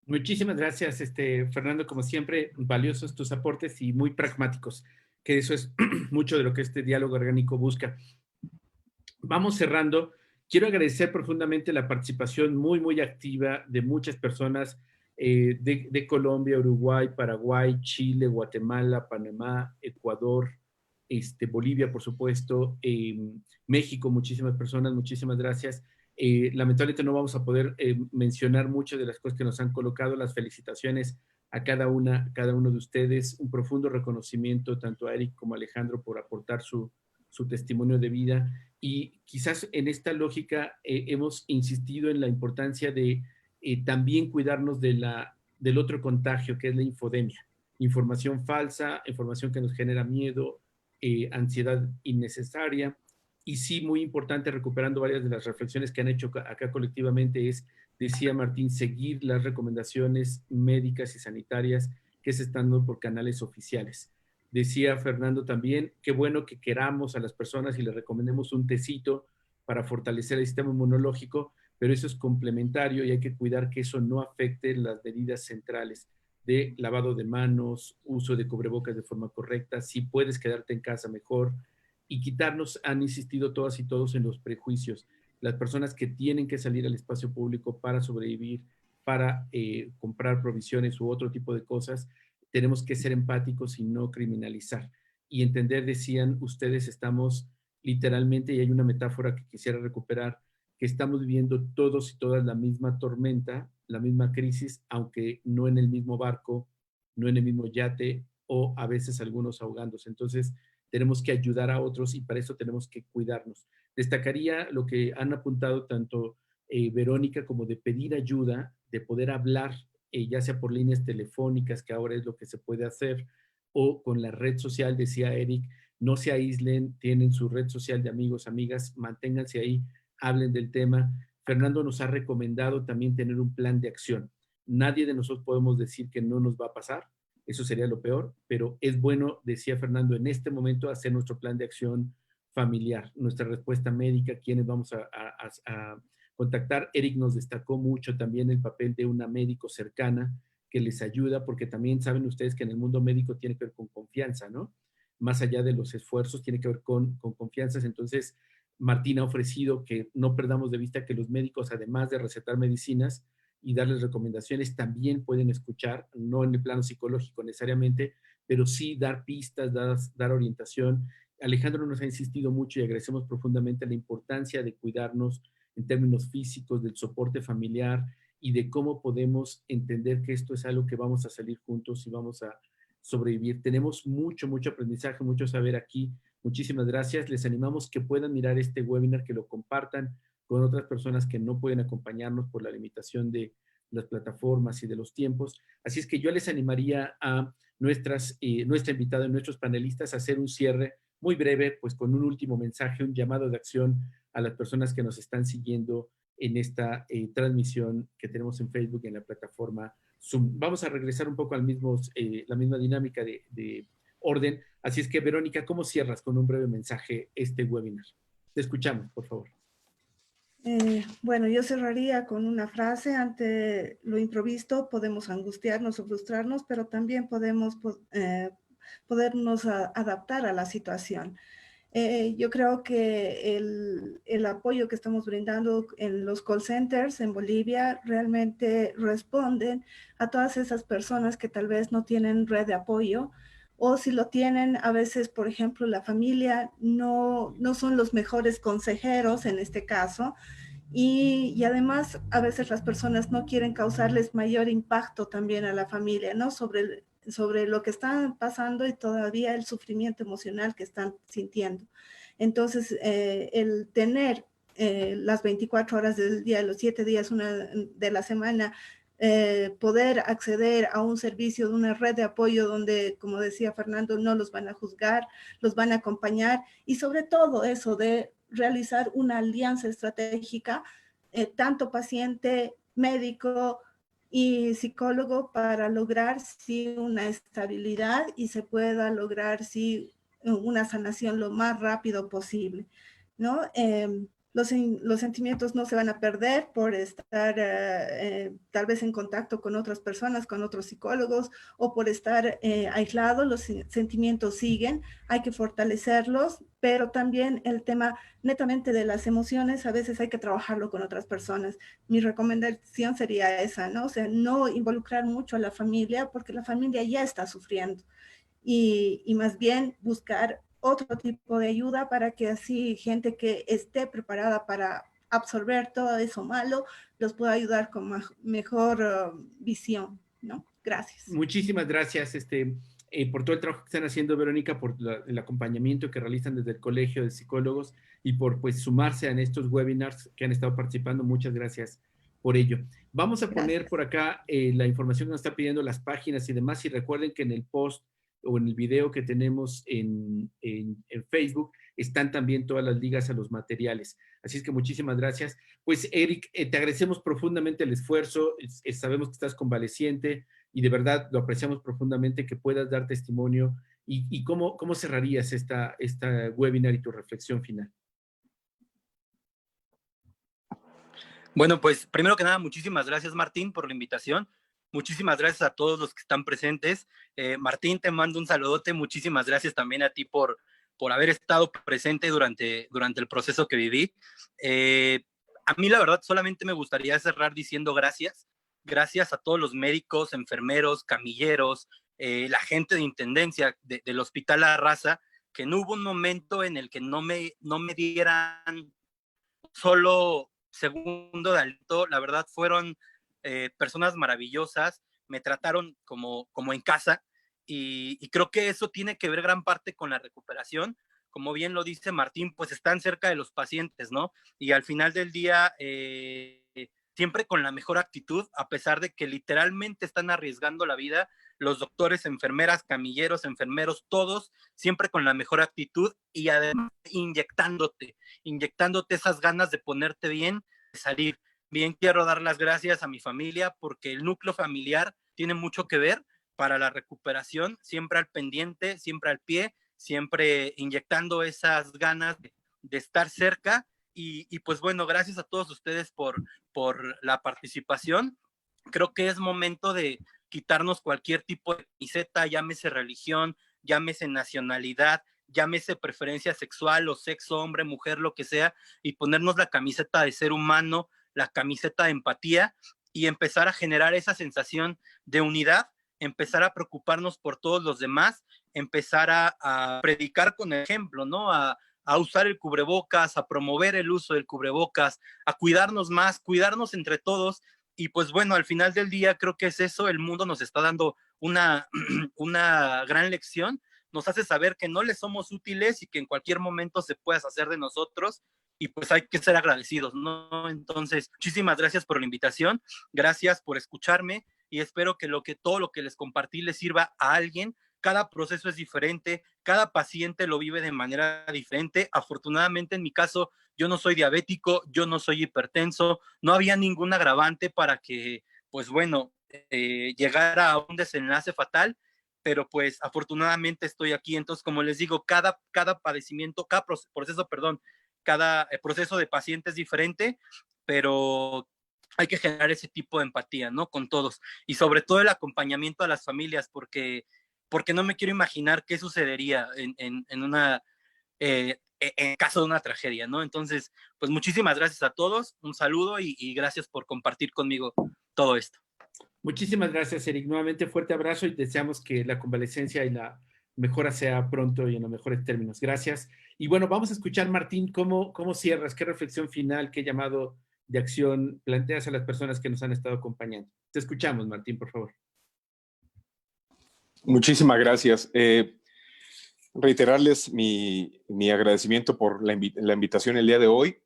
Muchísimas gracias, Fernando, como siempre, valiosos tus aportes y muy pragmáticos, que eso es mucho de lo que este diálogo orgánico busca. Vamos cerrando. Quiero agradecer profundamente la participación muy activa de muchas personas de Colombia, Uruguay, Paraguay, Chile, Guatemala, Panamá, Ecuador, Bolivia, por supuesto, México, muchísimas personas, muchísimas gracias. Lamentablemente no vamos a poder mencionar muchas de las cosas que nos han colocado. Las felicitaciones a cada uno de ustedes, un profundo reconocimiento tanto a Eric como a Alejandro por aportar su testimonio de vida. Y quizás en esta lógica hemos insistido en la importancia de también cuidarnos del otro contagio, que es la infodemia. Información falsa, información que nos genera miedo, ansiedad innecesaria. Y sí, muy importante, recuperando varias de las reflexiones que han hecho acá colectivamente, decía Martín, seguir las recomendaciones médicas y sanitarias que se están dando por canales oficiales. Decía Fernando también, qué bueno que queramos a las personas y les recomendemos un tecito para fortalecer el sistema inmunológico, pero eso es complementario y hay que cuidar que eso no afecte las medidas centrales de lavado de manos, uso de cubrebocas de forma correcta, si puedes quedarte en casa mejor, y quitarnos, han insistido todas y todos en los prejuicios. Las personas que tienen que salir al espacio público para sobrevivir, para comprar provisiones u otro tipo de cosas, tenemos que ser empáticos y no criminalizar. Y entender, decían ustedes, estamos literalmente, y hay una metáfora que quisiera recuperar, que estamos viviendo todos y todas la misma tormenta, la misma crisis, aunque no en el mismo barco, no en el mismo yate, o a veces algunos ahogándose. Entonces, tenemos que ayudar a otros y para eso tenemos que cuidarnos. Destacaría lo que han apuntado tanto Verónica como de pedir ayuda, de poder hablar, ya sea por líneas telefónicas, que ahora es lo que se puede hacer, o con la red social, decía Eric, no se aíslen, tienen su red social de amigos, amigas, manténganse ahí, hablen del tema. Fernando nos ha recomendado también tener un plan de acción. Nadie de nosotros podemos decir que no nos va a pasar, eso sería lo peor, pero es bueno, decía Fernando, en este momento hacer nuestro plan de acción familiar, nuestra respuesta médica, quiénes vamos a contactar. Eric nos destacó mucho también el papel de una médico cercana que les ayuda, porque también saben ustedes que en el mundo médico tiene que ver con confianza, ¿no? Más allá de los esfuerzos, tiene que ver con confianzas. Entonces, Martín ha ofrecido que no perdamos de vista que los médicos, además de recetar medicinas y darles recomendaciones, también pueden escuchar, no en el plano psicológico necesariamente, pero sí dar pistas, dar orientación. Alejandro nos ha insistido mucho y agradecemos profundamente la importancia de cuidarnos en términos físicos, del soporte familiar y de cómo podemos entender que esto es algo que vamos a salir juntos y vamos a sobrevivir. Tenemos mucho aprendizaje, mucho saber aquí. Muchísimas gracias. Les animamos que puedan mirar este webinar, que lo compartan con otras personas que no pueden acompañarnos por la limitación de las plataformas y de los tiempos. Así es que yo les animaría a nuestra invitada y nuestros panelistas a hacer un cierre muy breve, pues con un último mensaje, un llamado de acción a las personas que nos están siguiendo en esta transmisión que tenemos en Facebook y en la plataforma Zoom. Vamos a regresar un poco al la misma dinámica de orden. Así es que, Verónica, ¿cómo cierras con un breve mensaje este webinar? Te escuchamos, por favor. Bueno, yo cerraría con una frase: ante lo imprevisto podemos angustiarnos o frustrarnos, pero también podemos podernos adaptar a la situación. Yo creo que el apoyo que estamos brindando en los call centers en Bolivia realmente responden a todas esas personas que tal vez no tienen red de apoyo, o si lo tienen, a veces, por ejemplo, la familia no son los mejores consejeros en este caso, y además a veces las personas no quieren causarles mayor impacto también a la familia, ¿no? Sobre lo que están pasando y todavía el sufrimiento emocional que están sintiendo. Entonces, el tener las 24 horas del día, los 7 días de la semana, poder acceder a un servicio de una red de apoyo donde, como decía Fernando, no los van a juzgar, los van a acompañar, y sobre todo eso de realizar una alianza estratégica, tanto paciente, médico y psicólogo, para lograr sí una estabilidad y se pueda lograr sí una sanación lo más rápido posible, ¿no? Los sentimientos no se van a perder por estar tal vez en contacto con otras personas, con otros psicólogos, o por estar aislado. Los sentimientos siguen, hay que fortalecerlos, pero también el tema netamente de las emociones, a veces hay que trabajarlo con otras personas. Mi recomendación sería esa, ¿no? O sea, no involucrar mucho a la familia, porque la familia ya está sufriendo, y más bien buscar otro tipo de ayuda para que así gente que esté preparada para absorber todo eso malo los pueda ayudar con mejor visión, ¿no? Gracias. Muchísimas gracias por todo el trabajo que están haciendo, Verónica, por el acompañamiento que realizan desde el Colegio de Psicólogos y por pues sumarse a estos webinars que han estado participando. Muchas gracias por ello. Vamos a poner por acá la información que nos está pidiendo, las páginas y demás, y recuerden que en el post o en el video que tenemos en Facebook están también todas las ligas a los materiales. Así es que muchísimas gracias. Pues, Eric, te agradecemos profundamente el esfuerzo. Sabemos que estás convaleciente y de verdad lo apreciamos profundamente que puedas dar testimonio. ¿Y cómo cerrarías esta webinar y tu reflexión final? Bueno, pues primero que nada, muchísimas gracias, Martín, por la invitación. Muchísimas gracias a todos los que están presentes. Martín, te mando un saludote. Muchísimas gracias también a ti por haber estado presente durante el proceso que viví. A mí, la verdad, solamente me gustaría cerrar diciendo gracias. Gracias a todos los médicos, enfermeros, camilleros, la gente de intendencia del Hospital La Raza, que no hubo un momento en el que no me dieran solo segundo de aliento. La verdad, fueron personas maravillosas, me trataron como en casa, y creo que eso tiene que ver gran parte con la recuperación. Como bien lo dice Martín, pues están cerca de los pacientes, ¿no? Y al final del día, siempre con la mejor actitud, a pesar de que literalmente están arriesgando la vida, los doctores, enfermeras, camilleros, enfermeros, todos siempre con la mejor actitud, y además inyectándote esas ganas de ponerte bien, de salir. Bien, quiero dar las gracias a mi familia, porque el núcleo familiar tiene mucho que ver para la recuperación, siempre al pendiente, siempre al pie, siempre inyectando esas ganas de estar cerca. Y pues bueno, gracias a todos ustedes por la participación. Creo que es momento de quitarnos cualquier tipo de camiseta, llámese religión, llámese nacionalidad, llámese preferencia sexual o sexo, hombre, mujer, lo que sea, y ponernos la camiseta de ser humano, la camiseta de empatía y empezar a generar esa sensación de unidad, empezar a preocuparnos por todos los demás, empezar a predicar con ejemplo, ¿no? A usar el cubrebocas, a promover el uso del cubrebocas, a cuidarnos más, cuidarnos entre todos. Y pues bueno, al final del día creo que es eso, el mundo nos está dando una gran lección, nos hace saber que no le somos útiles y que en cualquier momento se puede hacer de nosotros y pues hay que ser agradecidos, ¿no? Entonces, muchísimas gracias por la invitación, gracias por escucharme y espero que todo lo que les compartí les sirva a alguien. Cada proceso es diferente, cada paciente lo vive de manera diferente. Afortunadamente, en mi caso, yo no soy diabético, yo no soy hipertenso, no había ningún agravante para que, pues bueno, llegara a un desenlace fatal, pero pues afortunadamente estoy aquí. Entonces, como les digo, cada padecimiento, cada proceso, perdón, cada proceso de paciente es diferente, pero hay que generar ese tipo de empatía, ¿no? Con todos. Y sobre todo el acompañamiento a las familias, porque no me quiero imaginar qué sucedería en caso de una tragedia, ¿no? Entonces, pues muchísimas gracias a todos, un saludo y gracias por compartir conmigo todo esto. Muchísimas gracias, Eric. Nuevamente fuerte abrazo y deseamos que la convalecencia y la mejora sea pronto y en los mejores términos. Gracias. Y bueno, vamos a escuchar, Martín, cómo cierras, qué reflexión final, qué llamado de acción planteas a las personas que nos han estado acompañando. Te escuchamos, Martín, por favor. Muchísimas gracias. Reiterarles mi agradecimiento por la invitación el día de hoy.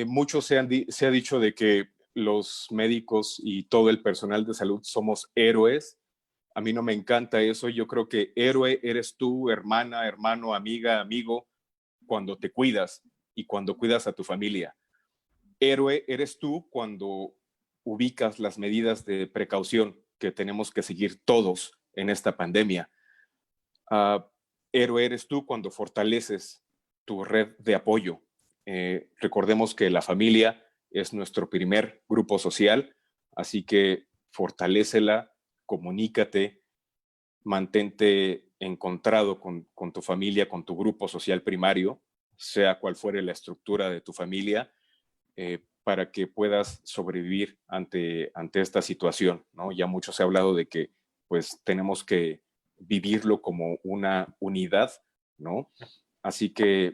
Mucho se ha dicho de que los médicos y todo el personal de salud somos héroes. A mí no me encanta eso. Yo creo que héroe eres tú, hermana, hermano, amiga, amigo, cuando te cuidas y cuando cuidas a tu familia. Héroe eres tú cuando ubicas las medidas de precaución que tenemos que seguir todos en esta pandemia. Héroe eres tú cuando fortaleces tu red de apoyo. Recordemos que la familia es nuestro primer grupo social, así que fortalécela, comunícate, mantente encontrado con tu familia, con tu grupo social primario, sea cual fuere la estructura de tu familia, para que puedas sobrevivir ante esta situación, ¿no? Ya mucho se ha hablado de que pues tenemos que vivirlo como una unidad, ¿no? Así que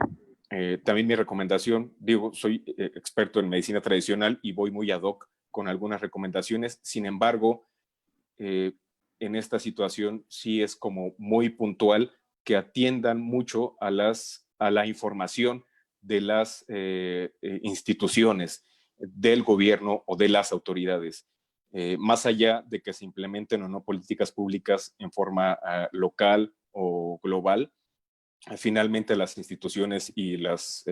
también mi recomendación, digo, soy experto en medicina tradicional y voy muy ad hoc con algunas recomendaciones. Sin embargo, en esta situación sí es como muy puntual que atiendan mucho a la información de las instituciones, del gobierno o de las autoridades. Más allá de que se implementen o no políticas públicas en forma local o global, finalmente las instituciones y las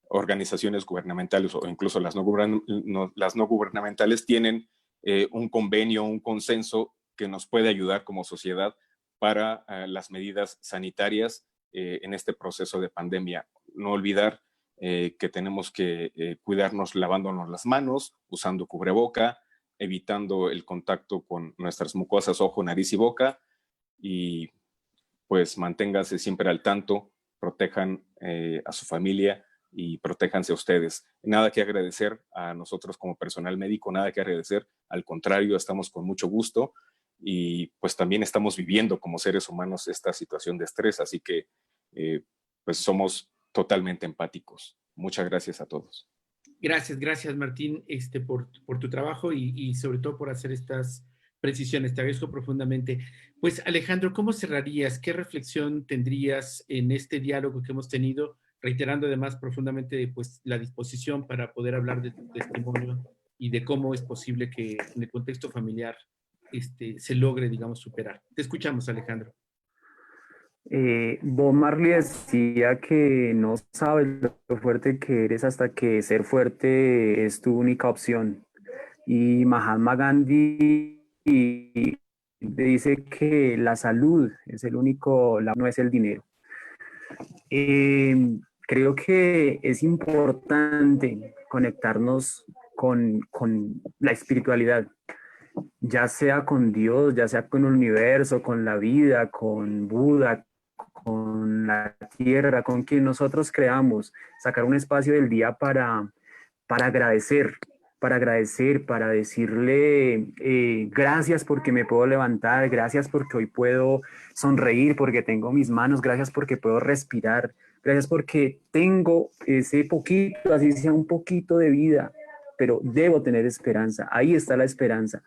organizaciones gubernamentales o incluso las no gubernamentales tienen un convenio, un consenso que nos puede ayudar como sociedad para las medidas sanitarias en este proceso de pandemia. No olvidar que tenemos que cuidarnos lavándonos las manos, usando cubreboca, evitando el contacto con nuestras mucosas, ojo, nariz y boca, y pues manténganse siempre al tanto, protejan a su familia y protéjanse a ustedes. Nada que agradecer a nosotros como personal médico, nada que agradecer, al contrario, estamos con mucho gusto y pues también estamos viviendo como seres humanos esta situación de estrés, así que pues somos totalmente empáticos. Muchas gracias a todos. Gracias Martín, por tu trabajo y sobre todo por hacer estas precisiones. Te agradezco profundamente. Pues Alejandro, ¿cómo cerrarías? ¿Qué reflexión tendrías en este diálogo que hemos tenido? Reiterando además profundamente pues, la disposición para poder hablar de tu testimonio y de cómo es posible que en el contexto familiar se logre, digamos, superar. Te escuchamos, Alejandro. Bob Marley decía que no sabes lo fuerte que eres hasta que ser fuerte es tu única opción. Y Mahatma Gandhi dice que la salud es el único, no es el dinero. Creo que es importante conectarnos con la espiritualidad. ya sea con Dios, ya sea con el universo, con la vida, con Buda, con la tierra, con quien nosotros creamos, sacar un espacio del día para agradecer, para decirle gracias porque me puedo levantar, gracias porque hoy puedo sonreír, porque tengo mis manos, gracias porque puedo respirar, gracias porque tengo ese poquito, así sea un poquito de vida, pero debo tener esperanza, ahí está la esperanza.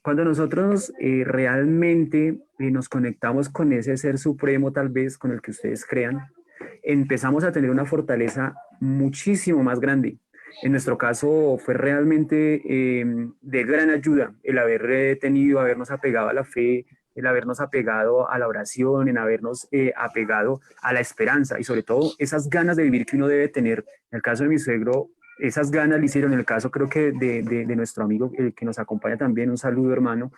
Cuando nosotros realmente nos conectamos con ese ser supremo, tal vez con el que ustedes crean, empezamos a tener una fortaleza muchísimo más grande. En nuestro caso fue realmente de gran ayuda el haber habernos apegado a la fe, el habernos apegado a la oración, en habernos apegado a la esperanza y sobre todo esas ganas de vivir que uno debe tener. En el caso de mi suegro, esas ganas le hicieron, en el caso creo que de nuestro amigo el que nos acompaña también, un saludo hermano,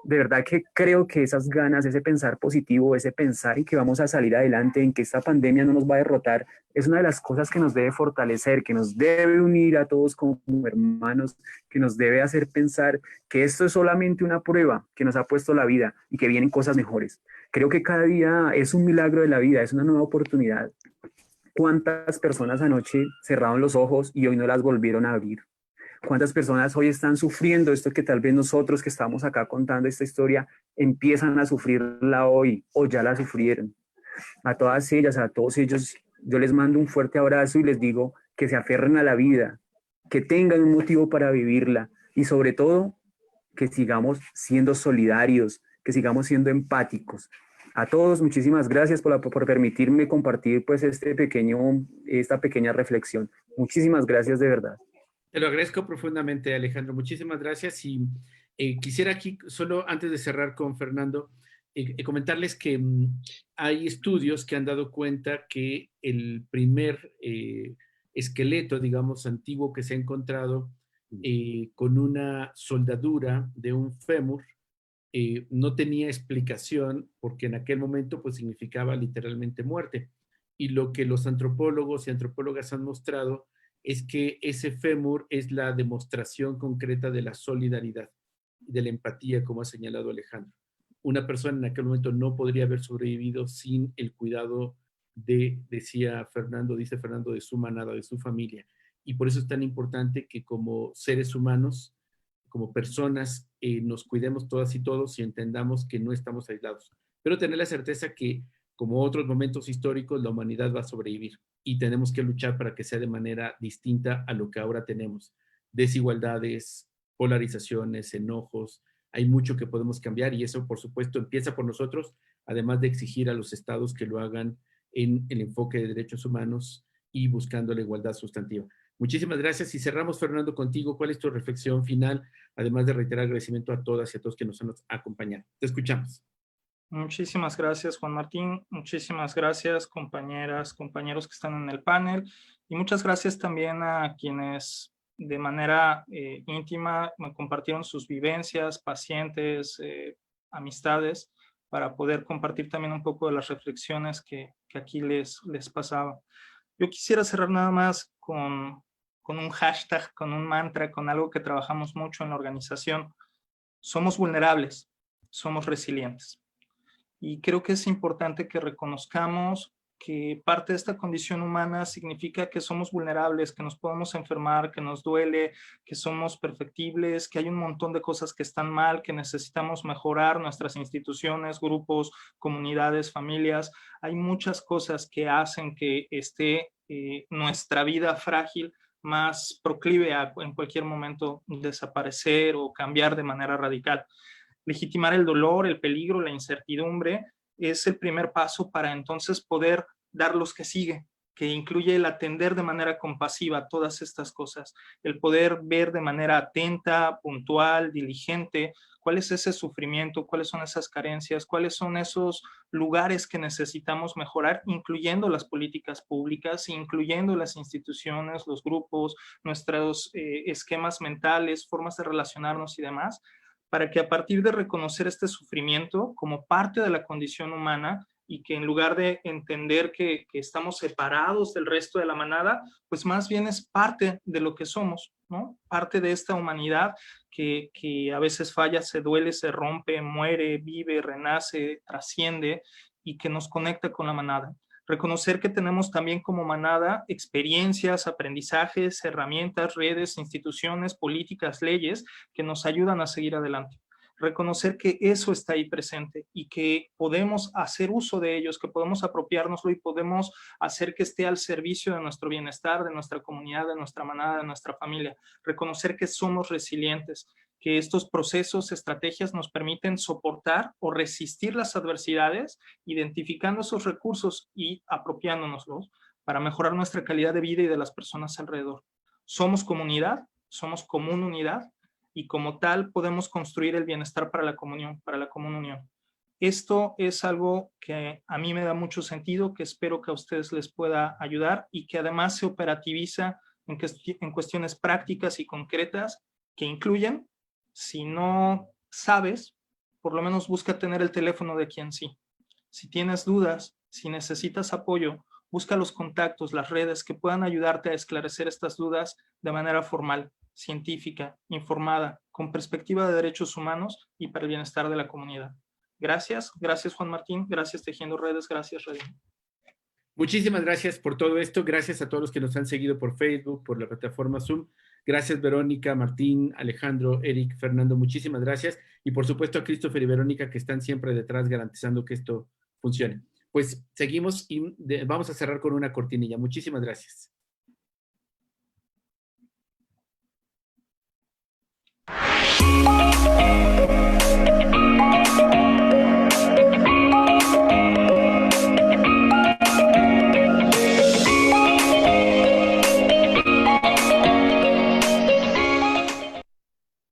de verdad que creo que esas ganas, ese pensar positivo, ese pensar y que vamos a salir adelante, en que esta pandemia no nos va a derrotar, es una de las cosas que nos debe fortalecer, que nos debe unir a todos como hermanos, que nos debe hacer pensar que esto es solamente una prueba que nos ha puesto la vida y que vienen cosas mejores. Creo que cada día es un milagro de la vida, es una nueva oportunidad. ¿Cuántas personas anoche cerraron los ojos y hoy no las volvieron a abrir? ¿Cuántas personas hoy están sufriendo esto que tal vez nosotros que estamos acá contando esta historia empiezan a sufrirla hoy o ya la sufrieron? A todas ellas, a todos ellos, yo les mando un fuerte abrazo y les digo que se aferren a la vida, que tengan un motivo para vivirla y sobre todo que sigamos siendo solidarios, que sigamos siendo empáticos. A todos, muchísimas gracias por permitirme compartir pues esta pequeña reflexión. Muchísimas gracias de verdad. Te lo agradezco profundamente, Alejandro. Muchísimas gracias. Y quisiera aquí, solo antes de cerrar con Fernando, comentarles que hay estudios que han dado cuenta que el primer esqueleto, digamos, antiguo que se ha encontrado con una soldadura de un fémur no tenía explicación porque en aquel momento pues significaba literalmente muerte. Y lo que los antropólogos y antropólogas han mostrado es que ese fémur es la demostración concreta de la solidaridad y de la empatía, como ha señalado Alejandro. Una persona en aquel momento no podría haber sobrevivido sin el cuidado dice Fernando, de su manada, de su familia. Y por eso es tan importante que como seres humanos, como personas, nos cuidemos todas y todos y entendamos que no estamos aislados. Pero tener la certeza que, como otros momentos históricos, la humanidad va a sobrevivir y tenemos que luchar para que sea de manera distinta a lo que ahora tenemos. Desigualdades, polarizaciones, enojos, hay mucho que podemos cambiar y eso, por supuesto, empieza por nosotros, además de exigir a los estados que lo hagan en el enfoque de derechos humanos y buscando la igualdad sustantiva. Muchísimas gracias y cerramos, Fernando, contigo. ¿Cuál es tu reflexión final? Además de reiterar agradecimiento a todas y a todos que nos han acompañado. Te escuchamos. Muchísimas gracias, Juan Martín. Muchísimas gracias, compañeras, compañeros que están en el panel. Y muchas gracias también a quienes de manera íntima me compartieron sus vivencias, pacientes, amistades, para poder compartir también un poco de las reflexiones que aquí les pasaba. Yo quisiera cerrar nada más con un hashtag, con un mantra, con algo que trabajamos mucho en la organización. Somos vulnerables, somos resilientes. Y creo que es importante que reconozcamos que parte de esta condición humana significa que somos vulnerables, que nos podemos enfermar, que nos duele, que somos perfectibles, que hay un montón de cosas que están mal, que necesitamos mejorar nuestras instituciones, grupos, comunidades, familias. Hay muchas cosas que hacen que esté nuestra vida frágil, más proclive a en cualquier momento desaparecer o cambiar de manera radical. Legitimar el dolor, el peligro, la incertidumbre es el primer paso para entonces poder dar los que sigue, que incluye el atender de manera compasiva todas estas cosas, el poder ver de manera atenta, puntual, diligente, cuál es ese sufrimiento, cuáles son esas carencias, cuáles son esos lugares que necesitamos mejorar, incluyendo las políticas públicas, incluyendo las instituciones, los grupos, nuestros esquemas mentales, formas de relacionarnos y demás, para que a partir de reconocer este sufrimiento como parte de la condición humana y que en lugar de entender que estamos separados del resto de la manada, pues más bien es parte de lo que somos. ¿no? Parte de esta humanidad que a veces falla, se duele, se rompe, muere, vive, renace, trasciende y que nos conecta con la manada. Reconocer que tenemos también como manada experiencias, aprendizajes, herramientas, redes, instituciones, políticas, leyes que nos ayudan a seguir adelante. Reconocer que eso está ahí presente y que podemos hacer uso de ellos, que podemos apropiárnoslo y podemos hacer que esté al servicio de nuestro bienestar, de nuestra comunidad, de nuestra manada, de nuestra familia. Reconocer que somos resilientes, que estos procesos, estrategias nos permiten soportar o resistir las adversidades, identificando esos recursos y apropiándonoslos para mejorar nuestra calidad de vida y de las personas alrededor. Somos comunidad, somos común unidad, y como tal podemos construir el bienestar para la comunión, para la común unión. Esto es algo que a mí me da mucho sentido, que espero que a ustedes les pueda ayudar y que además se operativiza en cuestiones prácticas y concretas que incluyen, si no sabes, por lo menos busca tener el teléfono de quien sí. Si tienes dudas, si necesitas apoyo, busca los contactos, las redes que puedan ayudarte a esclarecer estas dudas de manera formal, científica, informada, con perspectiva de derechos humanos y para el bienestar de la comunidad. Gracias, gracias Juan Martín, gracias Tejiendo Redes, gracias Redim. Muchísimas gracias por todo esto, gracias a todos los que nos han seguido por Facebook, por la plataforma Zoom. Gracias Verónica, Martín, Alejandro, Eric, Fernando, muchísimas gracias. Y por supuesto a Christopher y Verónica que están siempre detrás garantizando que esto funcione. Pues seguimos y vamos a cerrar con una cortinilla. Muchísimas gracias.